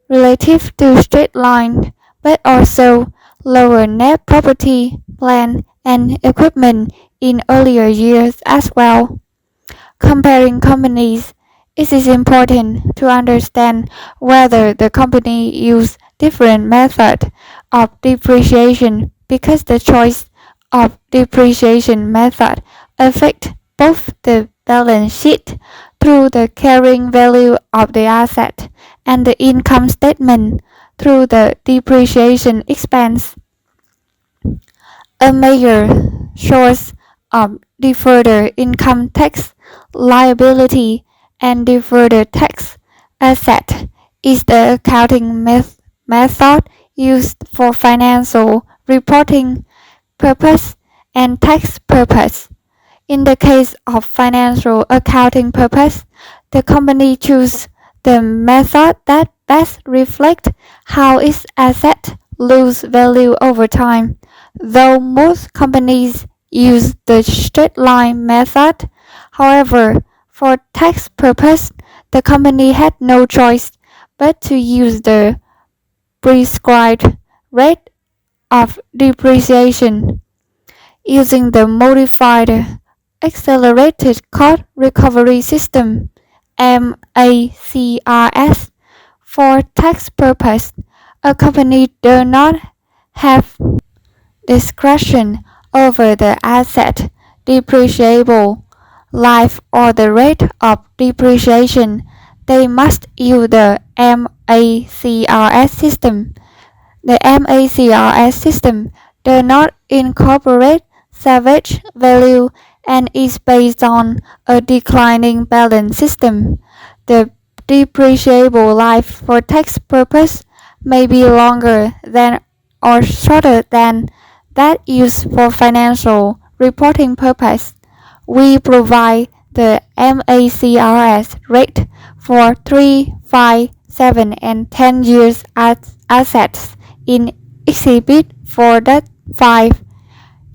relative to straight line, but also lower net property, plant, and equipment in earlier years as well. Comparing companies, it is important to understand whether the company use different methods of depreciation because the choice of depreciation method affect both the balance sheet through the carrying value of the asset and the income statement through the depreciation expense. A major source of deferred income tax liability and deferred tax asset is the accounting method used for financial reporting purpose and tax purpose. In the case of financial accounting purpose, the company chooses the method that best reflects how its assets lose value over time. Though most companies use the straight line method, however, for tax purpose, the company had no choice but to use the prescribed rate of depreciation. Using the modified Accelerated Cost Recovery System (MACRS). For tax purpose, a company does not have discretion over the asset depreciable life or the rate of depreciation. They must use the MACRS system. The MACRS system does not incorporate salvage value and is based on a declining balance system. The depreciable life for tax purpose may be longer than or shorter than that used for financial reporting purpose. We provide the MACRS rate for 3, 5, 7, and 10 years assets in Exhibit 4.5.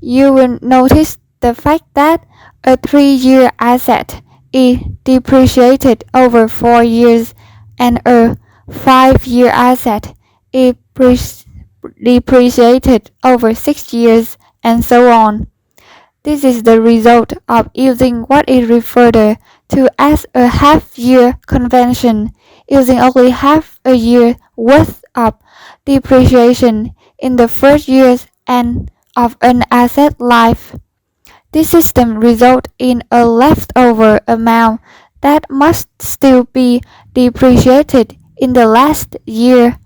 You will notice the fact that a 3-year asset is depreciated over 4 years and a 5-year asset is depreciated over 6 years, and so on. This is the result of using what is referred to as a half-year convention, using only half a year worth of depreciation in the first years and of an asset life. This system results in a leftover amount that must still be depreciated in the last year.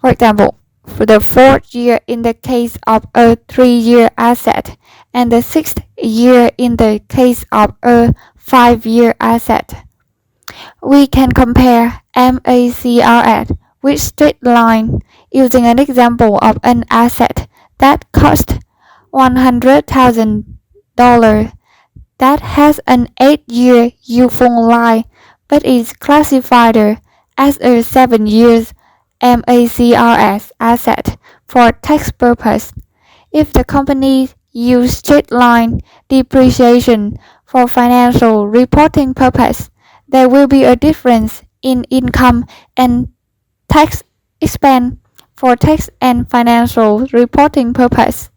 For example, for the 4th year in the case of a 3-year asset and the 6th year in the case of a 5-year asset. We can compare MACRS with straight line using an example of an asset that cost $100,000 that has an 8-year useful life but is classified as a 7 years MACRS asset for tax purpose. If the company use straight line depreciation for financial reporting purpose, there will be a difference in income and tax expense for tax and financial reporting purpose.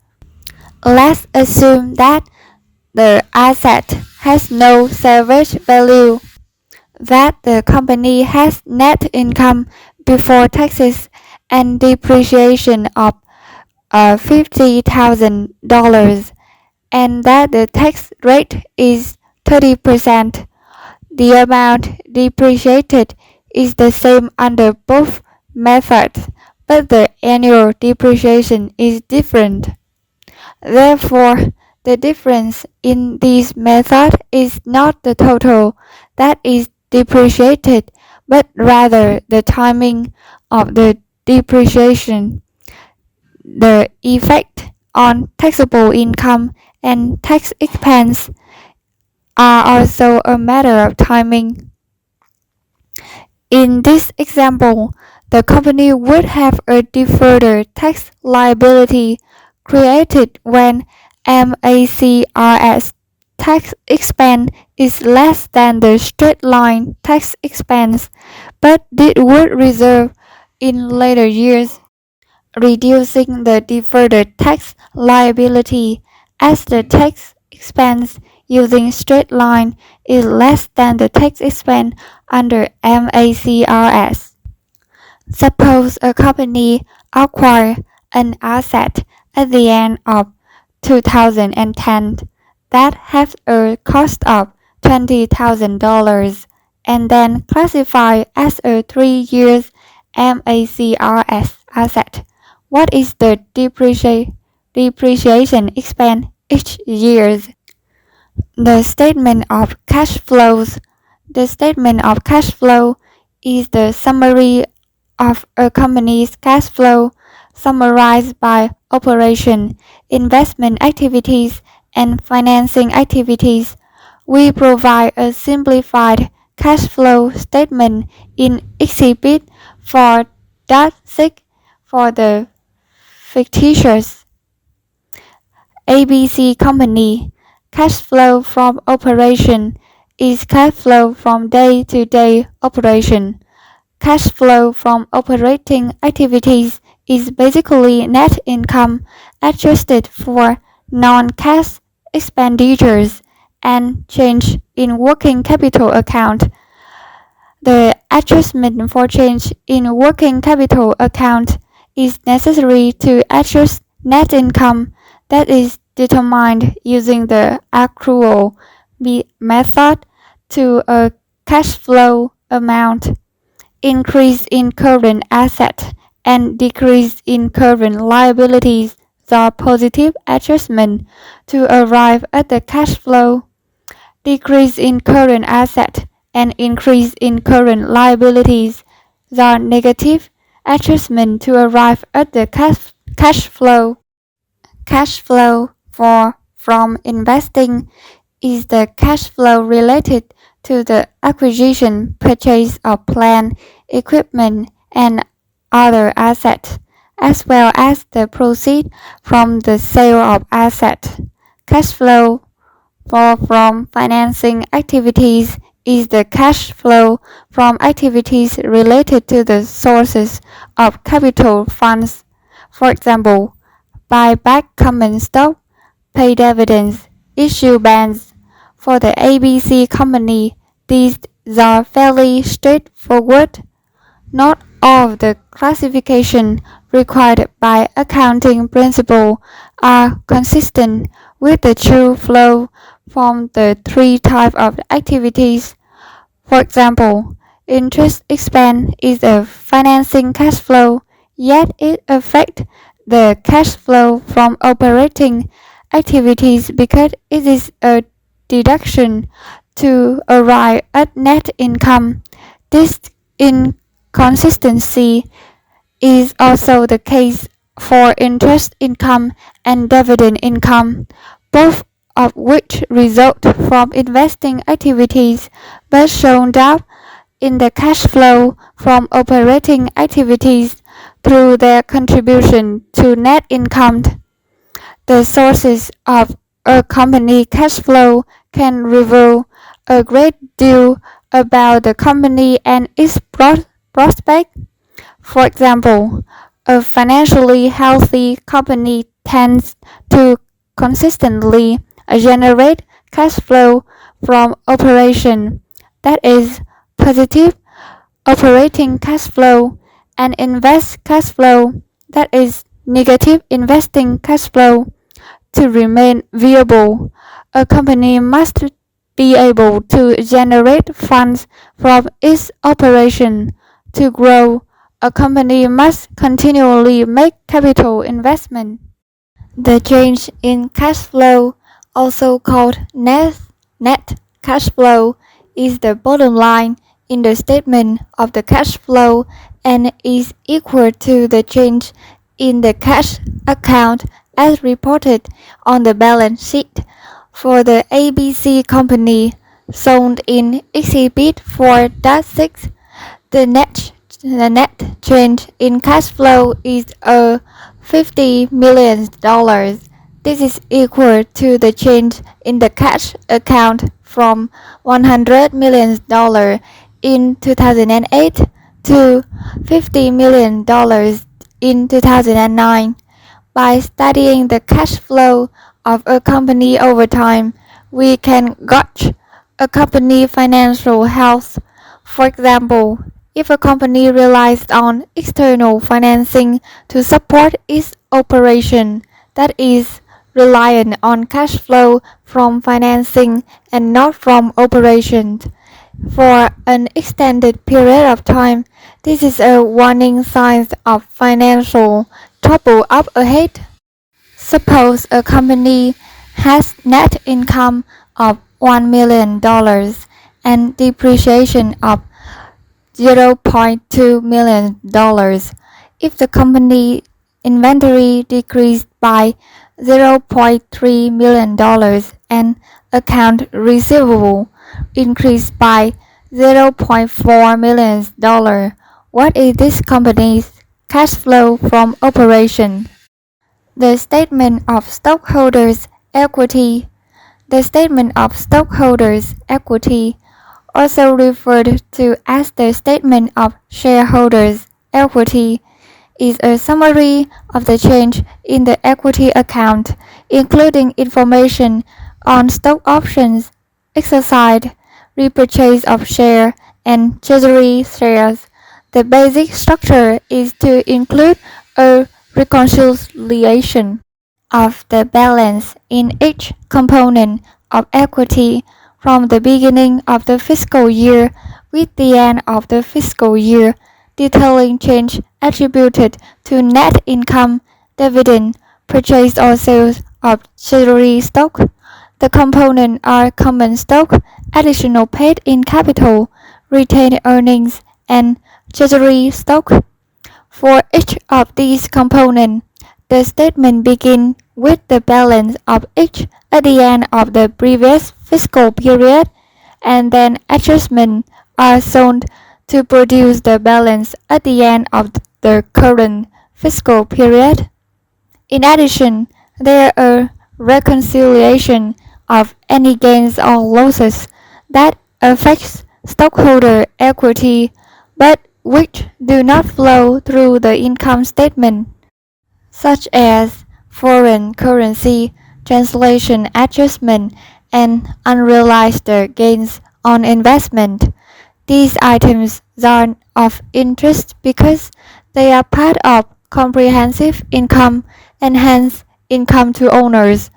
Let's assume that the asset has no salvage value, that the company has net income before taxes and depreciation of $50,000, and that the tax rate is 30%. The amount depreciated is the same under both methods, but the annual depreciation is different. Therefore, the difference in these methods is not the total that is depreciated, but rather the timing of the depreciation. The effect on taxable income and tax expense are also a matter of timing. In this example, the company would have a deferred tax liability created when MACRS tax expense is less than the straight line tax expense, but this would reserve in later years, reducing the deferred tax liability as the tax expense using straight line is less than the tax expense under MACRS. Suppose a company acquires an asset at the end of 2010 that has a cost of $20,000 and then classified as a 3 years MACRS asset. What is the depreciation expense each year? The statement of cash flows. The statement of cash flow is the summary of a company's cash flow summarized by operation, investment activities, and financing activities. We provide a simplified cash flow statement in Exhibit 4.6 for the fictitious ABC company. Cash flow from operation is cash flow from day-to-day operation. Cash flow from operating activities is basically net income adjusted for non-cash expenditures and change in working capital account. The adjustment for change in working capital account is necessary to adjust net income that is determined using the accrual method to a cash flow amount. Increase in current assets and decrease in current liabilities are positive adjustment to arrive at the cash flow. Decrease in current assets and increase in current liabilities are negative adjustment to arrive at the cash flow. Cash flow from investing is the cash flow related to the acquisition, purchase of plant, equipment, and other assets, as well as the proceeds from the sale of assets. Cash flow from financing activities is the cash flow from activities related to the sources of capital funds. For example, buy back common stock, pay dividends, issue bonds. For the ABC company, these are fairly straightforward. Not all of the classification required by accounting principle are consistent with the true flow from the three types of activities. For example, interest expense is a financing cash flow, yet it affects the cash flow from operating activities because it is a deduction to arrive at net income. This inconsistency is also the case for interest income and dividend income, both of which result from investing activities but shown up in the cash flow from operating activities through their contribution to net income. The sources of a company cash flow can reveal a great deal about the company and its prospect. For example, a financially healthy company tends to consistently generate cash flow from operation, that is, positive operating cash flow, and invest cash flow, that is, negative investing cash flow. To remain viable, a company must be able to generate funds from its operation. To grow, a company must continually make capital investment. The change in cash flow, also called net cash flow, is the bottom line in the statement of the cash flow and is equal to the change in the cash account as reported on the balance sheet. For the ABC company, shown in Exhibit 4.6, the net change in cash flow is $50 million. This is equal to the change in the cash account from $100 million in 2008 to $50 million in 2009. By studying the cash flow of a company over time, we can gauge a company's financial health. For example, if a company relies on external financing to support its operation, that is, reliant on cash flow from financing and not from operations, for an extended period of time, this is a warning sign of financial trouble up ahead. Suppose a company has net income of $1 million and depreciation of $0.2 million. If the company inventory decreased by $0.3 million and account receivable increased by $0.4 million, what is this company's cash flow from operation? The statement of stockholders' equity. The statement of stockholders' equity, also referred to as the statement of shareholders' equity, is a summary of the change in the equity account, including information on stock options, exercise, repurchase of share, and treasury shares. The basic structure is to include a reconciliation of the balance in each component of equity from the beginning of the fiscal year with the end of the fiscal year, detailing change attributed to net income, dividend, purchase or sales of treasury stock. The components are common stock, additional paid in capital, retained earnings, and treasury stock. For each of these components, the statement begins with the balance of each at the end of the previous fiscal period, and then adjustments are shown to produce the balance at the end of the current fiscal period. In addition, there are reconciliation of any gains or losses that affects stockholder equity but which do not flow through the income statement, such as foreign currency translation adjustment and unrealized gains on investment. These items are of interest because they are part of comprehensive income and hence income to owners,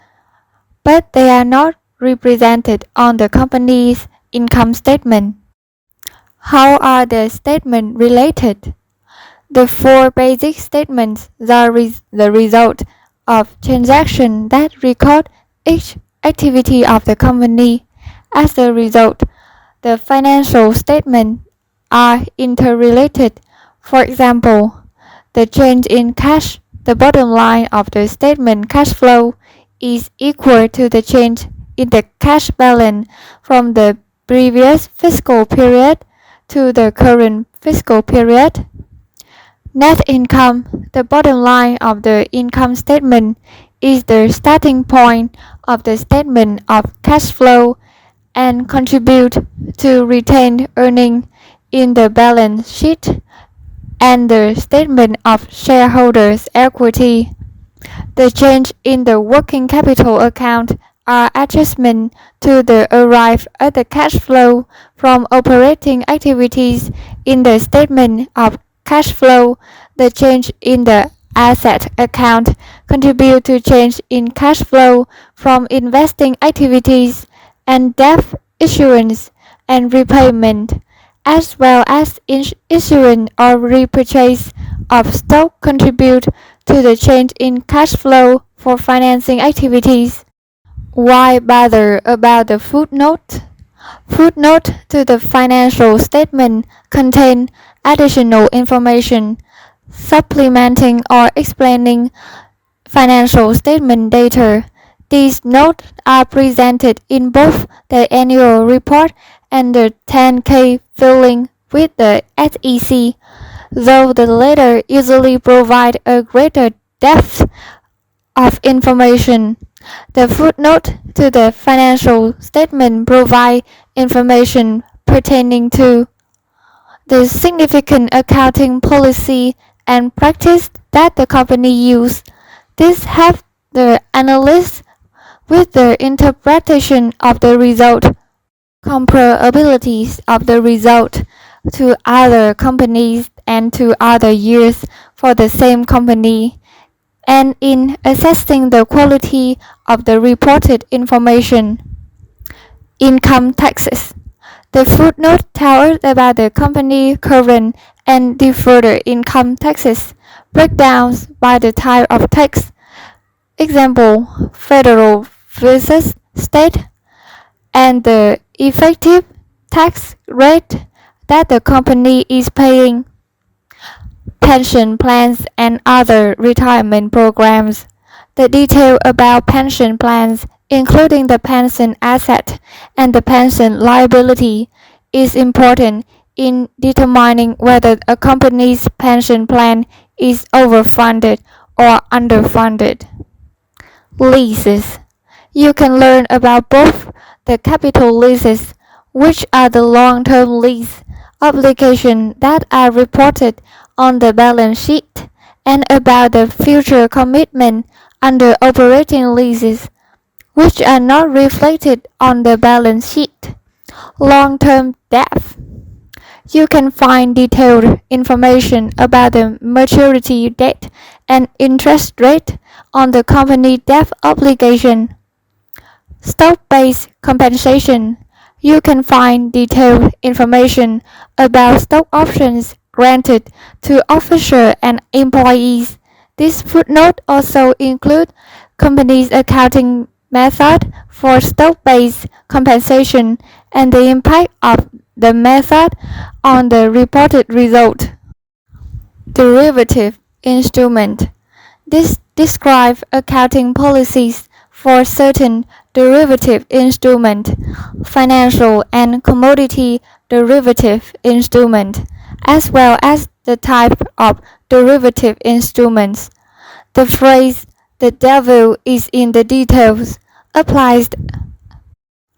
but they are not represented on the company's income statement. How are the statements related? The four basic statements are the result of transactions that record each activity of the company. As a result, the financial statements are interrelated. For example, the change in cash, the bottom line of the statement cash flow, is equal to the change in the cash balance from the previous fiscal period to the current fiscal period. Net income, the bottom line of the income statement, is the starting point of the statement of cash flow and contribute to retained earnings in the balance sheet and the statement of shareholders' equity. The change in the working capital account are adjustments to the arrive at the cash flow from operating activities in the statement of cash flow. The change in the asset account contribute to change in cash flow from investing activities and debt issuance and repayment, as well as issuance or repurchase of stock contribute to the change in cash flow for financing activities. Why bother about the footnote? Footnote to the financial statement contain additional information, supplementing or explaining financial statement data. These notes are presented in both the annual report and the 10-K filing with the SEC, though the latter usually provide a greater depth of information. The footnote to the financial statement provide information pertaining to the significant accounting policy and practice that the company use. This helps the analyst with the interpretation of the result, comparabilities of the result to other companies and to other years for the same company, and in assessing the quality of the reported information. Income taxes. The footnote tells about the company's current and deferred income taxes, breakdowns by the type of tax. Example, federal versus state, and the effective tax rate that the company is paying. Pension plans and other retirement programs. The detail about pension plans, including the pension asset and the pension liability, is important in determining whether a company's pension plan is overfunded or underfunded. Leases. You can learn about both the capital leases, which are the long-term lease obligations that are reported on the balance sheet, and about the future commitment under operating leases, which are not reflected on the balance sheet. Long-term debt. You can find detailed information about the maturity date and interest rate on the company debt obligation. Stock-based compensation. You can find detailed information about stock options granted to officers and employees. This footnote also includes company's accounting method for stock-based compensation and the impact of the method on the reported result. Derivative instrument. This describes accounting policies for certain derivative instrument, financial and commodity derivative instrument, as well as the type of derivative instruments. The phrase "the devil is in the details" applies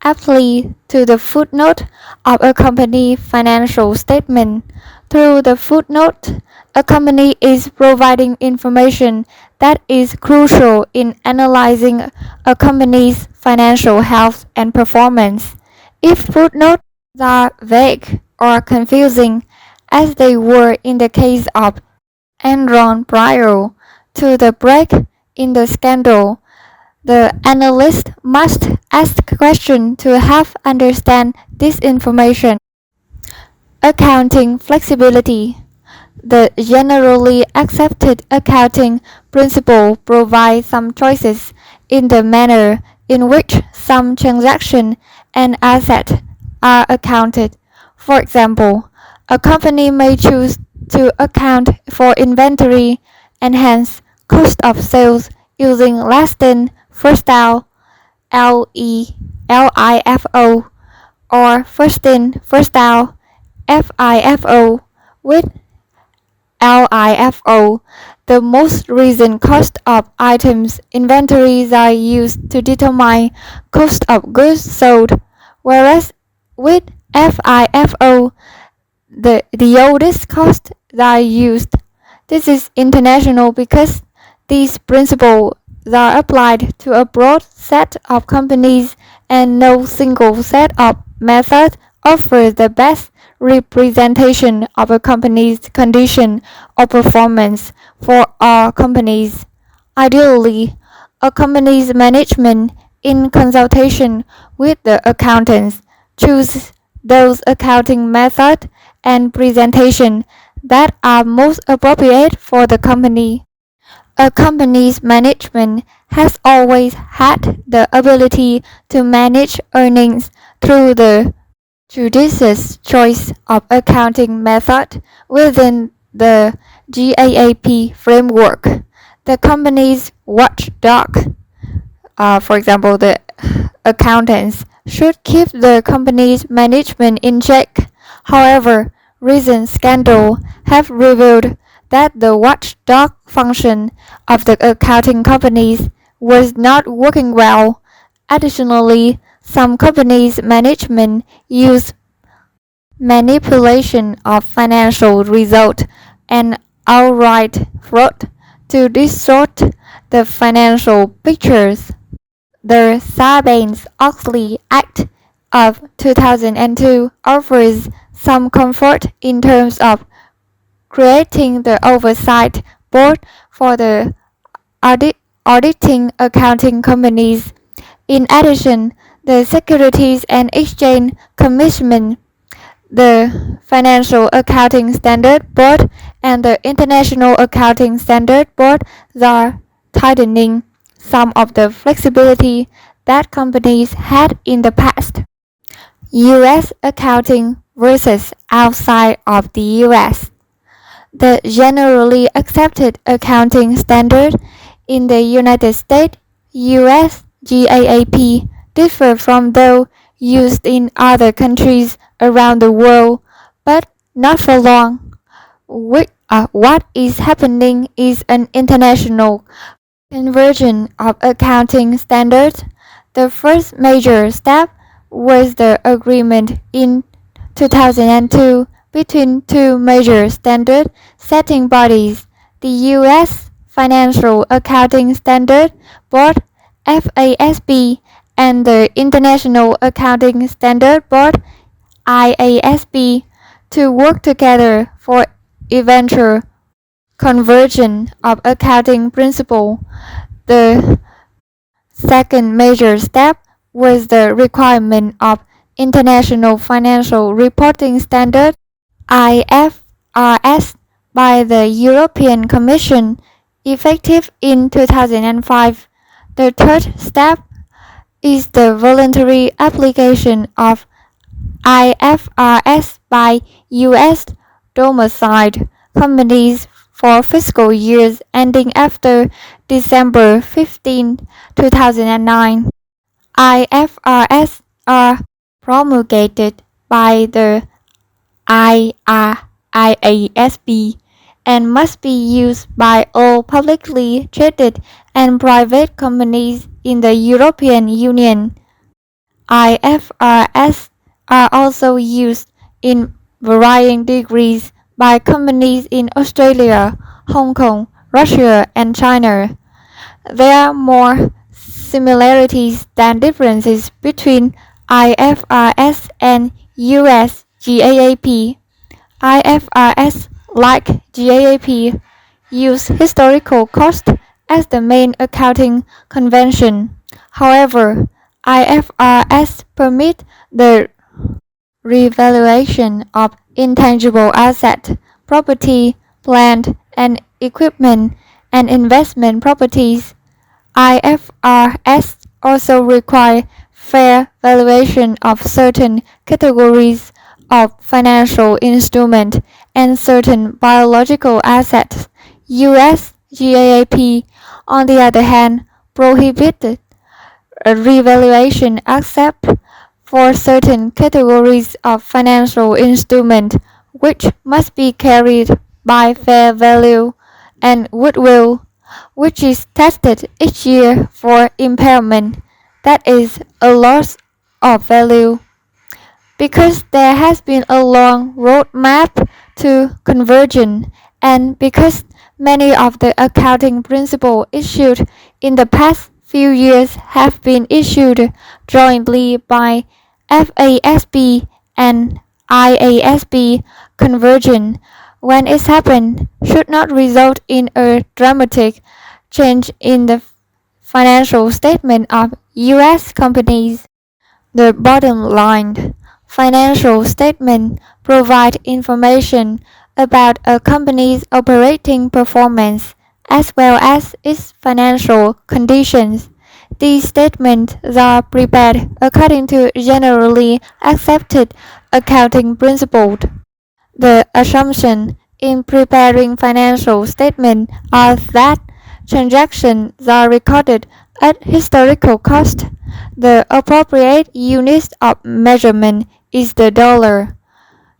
aptly to the footnote of a company financial statement. Through the footnote, a company is providing information that is crucial in analyzing a company's financial health and performance. If footnotes are vague or confusing, as they were in the case of Enron prior to the break in the scandal, the analyst must ask questions to help understand this information. Accounting flexibility. The generally accepted accounting principle provides some choices in the manner in which some transactions and assets are accounted. For example, a company may choose to account for inventory and hence cost of sales using less than first out LIFO or first in first out FIFO with LIFO. The most recent cost of items inventories are used to determine cost of goods sold, whereas with FIFO, the oldest costs are used. This is international because these principles are applied to a broad set of companies and no single set of methods offers the best representation of a company's condition or performance for all companies. Ideally, a company's management, in consultation with the accountants, chooses those accounting methods and presentation that are most appropriate for the company. A company's management has always had the ability to manage earnings through the judicious choice of accounting method within the GAAP framework. The company's watchdog, for example, the accountants, should keep the company's management in check. However, recent scandals have revealed that the watchdog function of the accounting companies was not working well. Additionally, some companies' management use manipulation of financial results and outright fraud to distort the financial pictures. The Sarbanes-Oxley Act of 2002 offers some comfort in terms of creating the oversight board for the auditing accounting companies. In addition, the Securities and Exchange Commission, the Financial Accounting Standard Board, and the International Accounting Standard Board are tightening some of the flexibility that companies had in the past. U.S. accounting versus outside of the U.S. The generally accepted accounting standard in the United States, U.S. GAAP, differ from those used in other countries around the world, but not for long. What is happening is an international conversion of accounting standards. The first major step was the agreement in 2002 between two major standard setting bodies, the U.S. Financial Accounting Standard Board FASB and the International Accounting Standard Board IASB to work together for eventual conversion of accounting principle. The second major step was the requirement of International Financial Reporting Standard IFRS by the European Commission, effective in 2005. The third step is the voluntary application of IFRS by U.S. domiciled companies for fiscal years ending after December 15, 2009. IFRS are promulgated by the IASB and must be used by all publicly traded and private companies in the European Union. IFRS are also used in varying degrees by companies in Australia, Hong Kong, Russia, and China. There are more similarities than differences between IFRS and US GAAP. IFRS, like GAAP, use historical cost as the main accounting convention. However, IFRS permit the revaluation of intangible assets, property, plant and equipment, and investment properties. IFRS also require fair valuation of certain categories of financial instruments and certain biological assets. US GAAP, on the other hand, prohibited a revaluation except for certain categories of financial instruments, which must be carried by fair value, and goodwill, which is tested each year for impairment, that is, a loss of value. Because there has been a long roadmap to conversion, and because many of the accounting principles issued in the past few years have been issued jointly by FASB and IASB, conversion, when it's happened, should not result in a dramatic change in the financial statement of U.S. companies. The bottom line: financial statements provide information about a company's operating performance as well as its financial conditions. These statements are prepared according to generally accepted accounting principles. The assumptions in preparing financial statements are that transactions are recorded at historical cost. The appropriate unit of measurement is the dollar.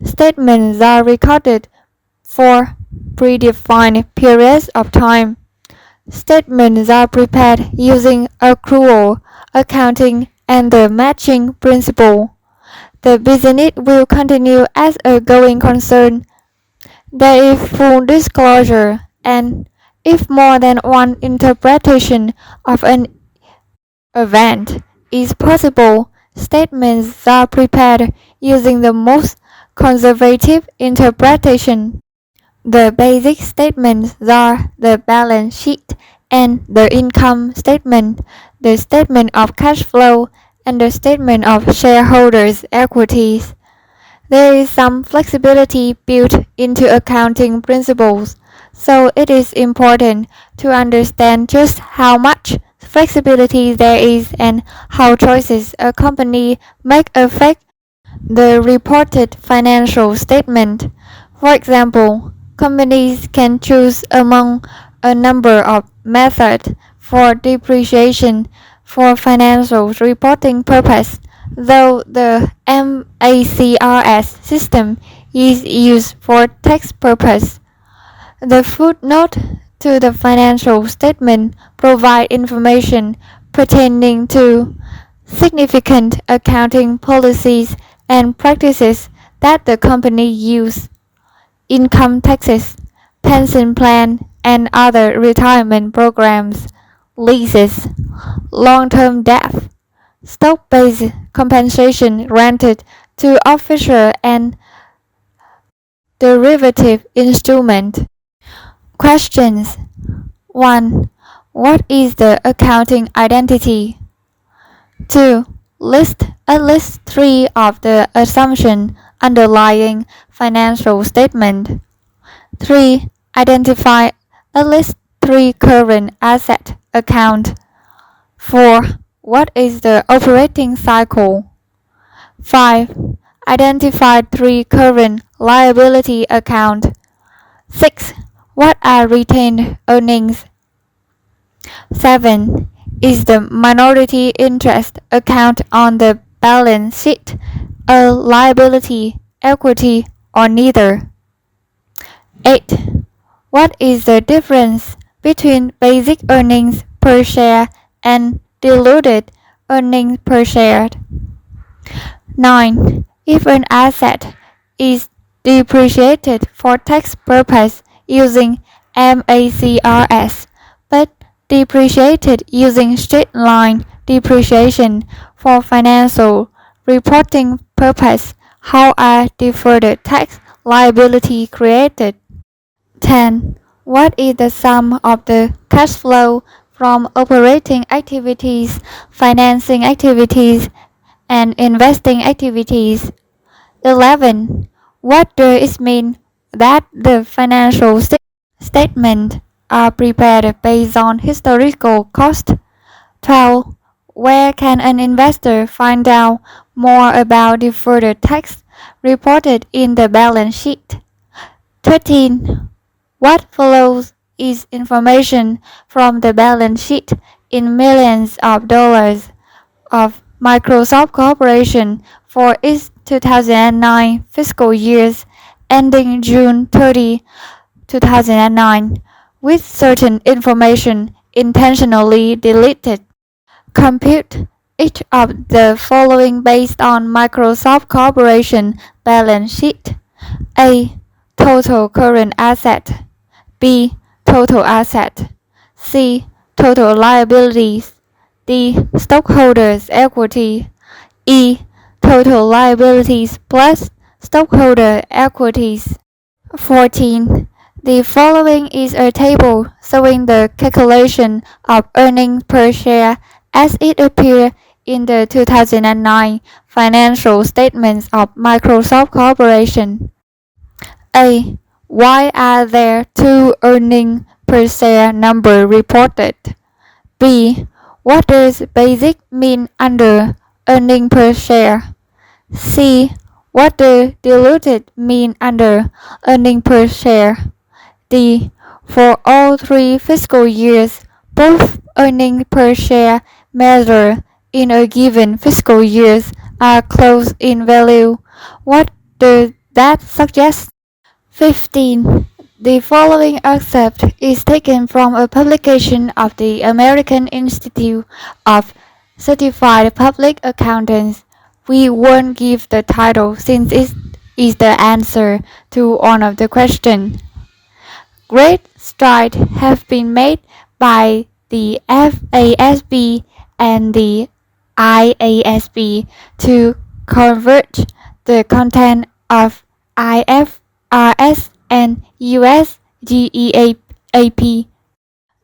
Statements are recorded for predefined periods of time. Statements are prepared using accrual accounting and the matching principle. The business will continue as a going concern. There is full disclosure, and if more than one interpretation of an event is possible, statements are prepared using the most conservative interpretation. The basic statements are the balance sheet and the income statement, the statement of cash flow, and the statement of shareholders' equities. There is some flexibility built into accounting principles, so it is important to understand just how much flexibility there is and how choices a company make affect the reported financial statement. For example, companies can choose among a number of methods for depreciation for financial reporting purpose, though the MACRS system is used for tax purpose. The footnote to the financial statement provide information pertaining to significant accounting policies and practices that the company use: income taxes, pension plan, and other retirement programs. leases, long-term debt, stock-based compensation granted to official and derivative instrument. Questions. 1. What is the accounting identity? 2. List at least 3 of the assumptions underlying financial statement. 3. Identify at least 3 current asset accounts. 4. What is the operating cycle? 5. Identify 3 current liability accounts. 6. What are retained earnings? 7. Is the minority interest account on the balance sheet a liability, equity, or neither? 8. What is the difference between basic earnings per share and diluted earnings per share? 9. If an asset is depreciated for tax purpose using MACRS, but depreciated using straight-line depreciation for financial reporting purpose, how are deferred tax liability created? 10. What is the sum of the cash flow from operating activities, financing activities, and investing activities? 11. What does it mean that the financial statements are prepared based on historical cost? 12. Where can an investor find out more about deferred tax reported in the balance sheet? 13. What follows is information from the balance sheet in millions of dollars of Microsoft Corporation for its 2009 fiscal years ending June 30, 2009, with certain information intentionally deleted. Compute each of the following based on Microsoft Corporation balance sheet. A. Total current asset. B. Total asset. C. Total liabilities. D. Stockholders' equity. E. Total liabilities plus stockholder equities. 14. The following is a table showing the calculation of earnings per share as it appeared in the 2009 financial statements of Microsoft Corporation. A. Why are there 2 earnings per share numbers reported? B. What does basic mean under earnings per share? C. What does diluted mean under earnings per share? D. For all 3 fiscal years, both earnings per share measured in a given fiscal year are close in value. What does that suggest? 15. The following excerpt is taken from a publication of the American Institute of Certified Public Accountants. We won't give the title since it is the answer to one of the questions. Great strides have been made by the FASB and the IASB to converge the content of IFRS and US GAAP.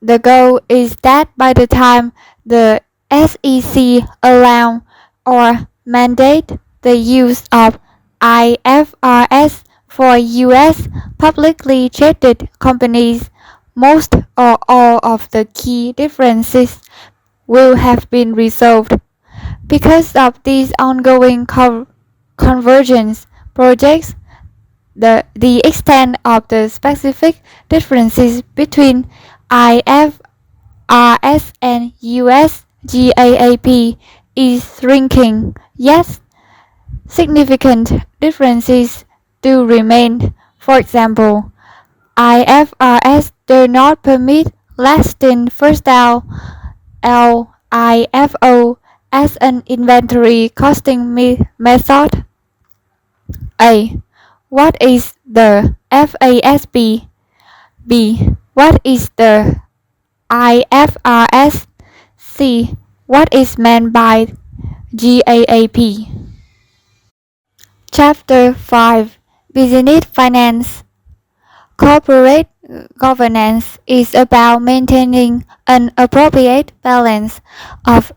The goal is that by the time the SEC allow or mandate the use of IFRS for US publicly traded companies, most or all of the key differences will have been resolved. Because of these ongoing convergence projects, the extent of the specific differences between IFRS and US GAAP is shrinking, yet significant differences do remain. For example, IFRS does not permit less than first out LIFO as an inventory costing method. A. What is the FASB? B. What is the IFRS. C. What is meant by GAAP? Chapter 5. Business Finance. Corporate governance is about maintaining an appropriate balance of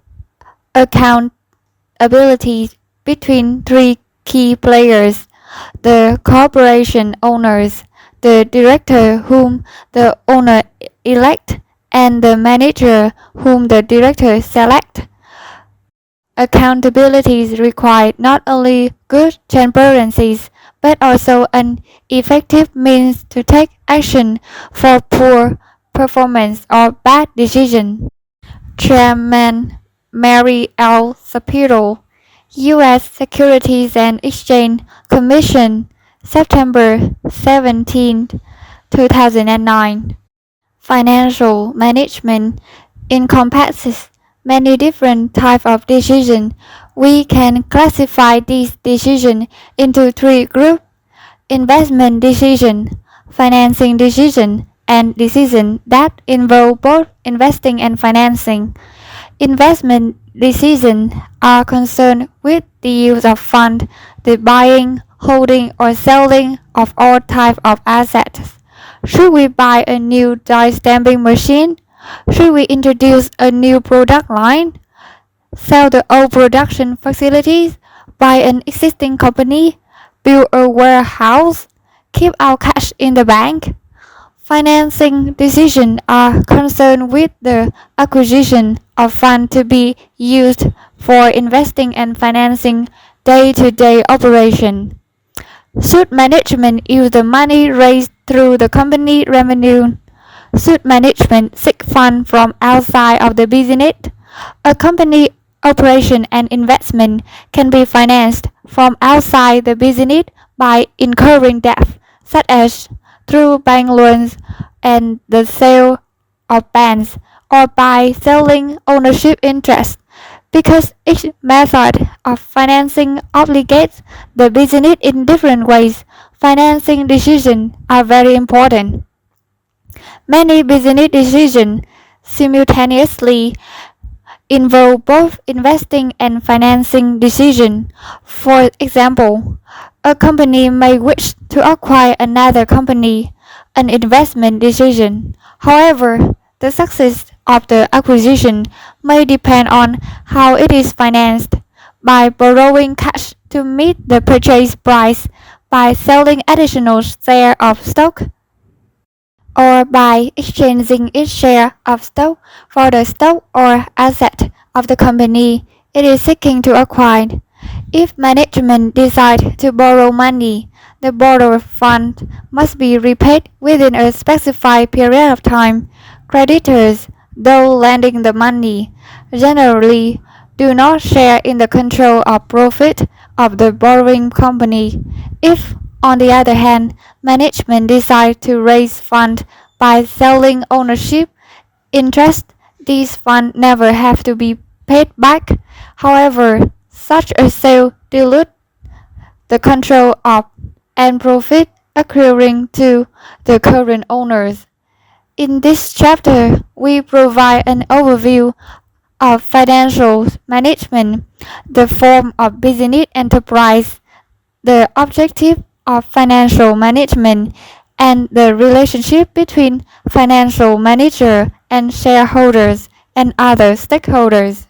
accountability between three key players: the corporation owners, the director whom the owner elect, and the manager whom the director select. Accountabilities require not only good transparencies, but also an effective means to take action for poor performance or bad decision. Chairman Mary L. Shapiro, U.S. Securities and Exchange Commission, September 17, 2009. Financial management encompasses many different types of decisions. We can classify these decisions into three groups: investment decision, financing decision, and decisions that involve both investing and financing. Investment decisions are concerned with the use of funds, the buying, holding, or selling of all types of assets. Should we buy a new die stamping machine? Should we introduce a new product line? Sell the old production facilities? Buy an existing company? Build a warehouse? Keep our cash in the bank? Financing decisions are concerned with the acquisition of funds to be used for investing and financing day-to-day operations. Should management use the money raised through the company revenue? Should management seek funds from outside of the business? A company operation and investment can be financed from outside the business by incurring debt, such as through bank loans and the sale of bonds, or by selling ownership interest. Because each method of financing obligates the business in different ways, financing decisions are very important. Many business decisions simultaneously involve both investing and financing decisions. For example, a company may wish to acquire another company, an investment decision. However, the success of the acquisition may depend on how it is financed: by borrowing cash to meet the purchase price, by selling additional shares of stock, or by exchanging its share of stock for the stock or asset of the company it is seeking to acquire. If management decides to borrow money, the borrowed fund must be repaid within a specified period of time. Creditors, though lending the money, generally do not share in the control or profit of the borrowing company. If, on the other hand, management decides to raise funds by selling ownership interest, these funds never have to be paid back. However, such a sale dilutes the control of and profit accruing to the current owners. In this chapter, we provide an overview of financial management, the form of business enterprise, the objective of financial management, and the relationship between financial manager and shareholders and other stakeholders.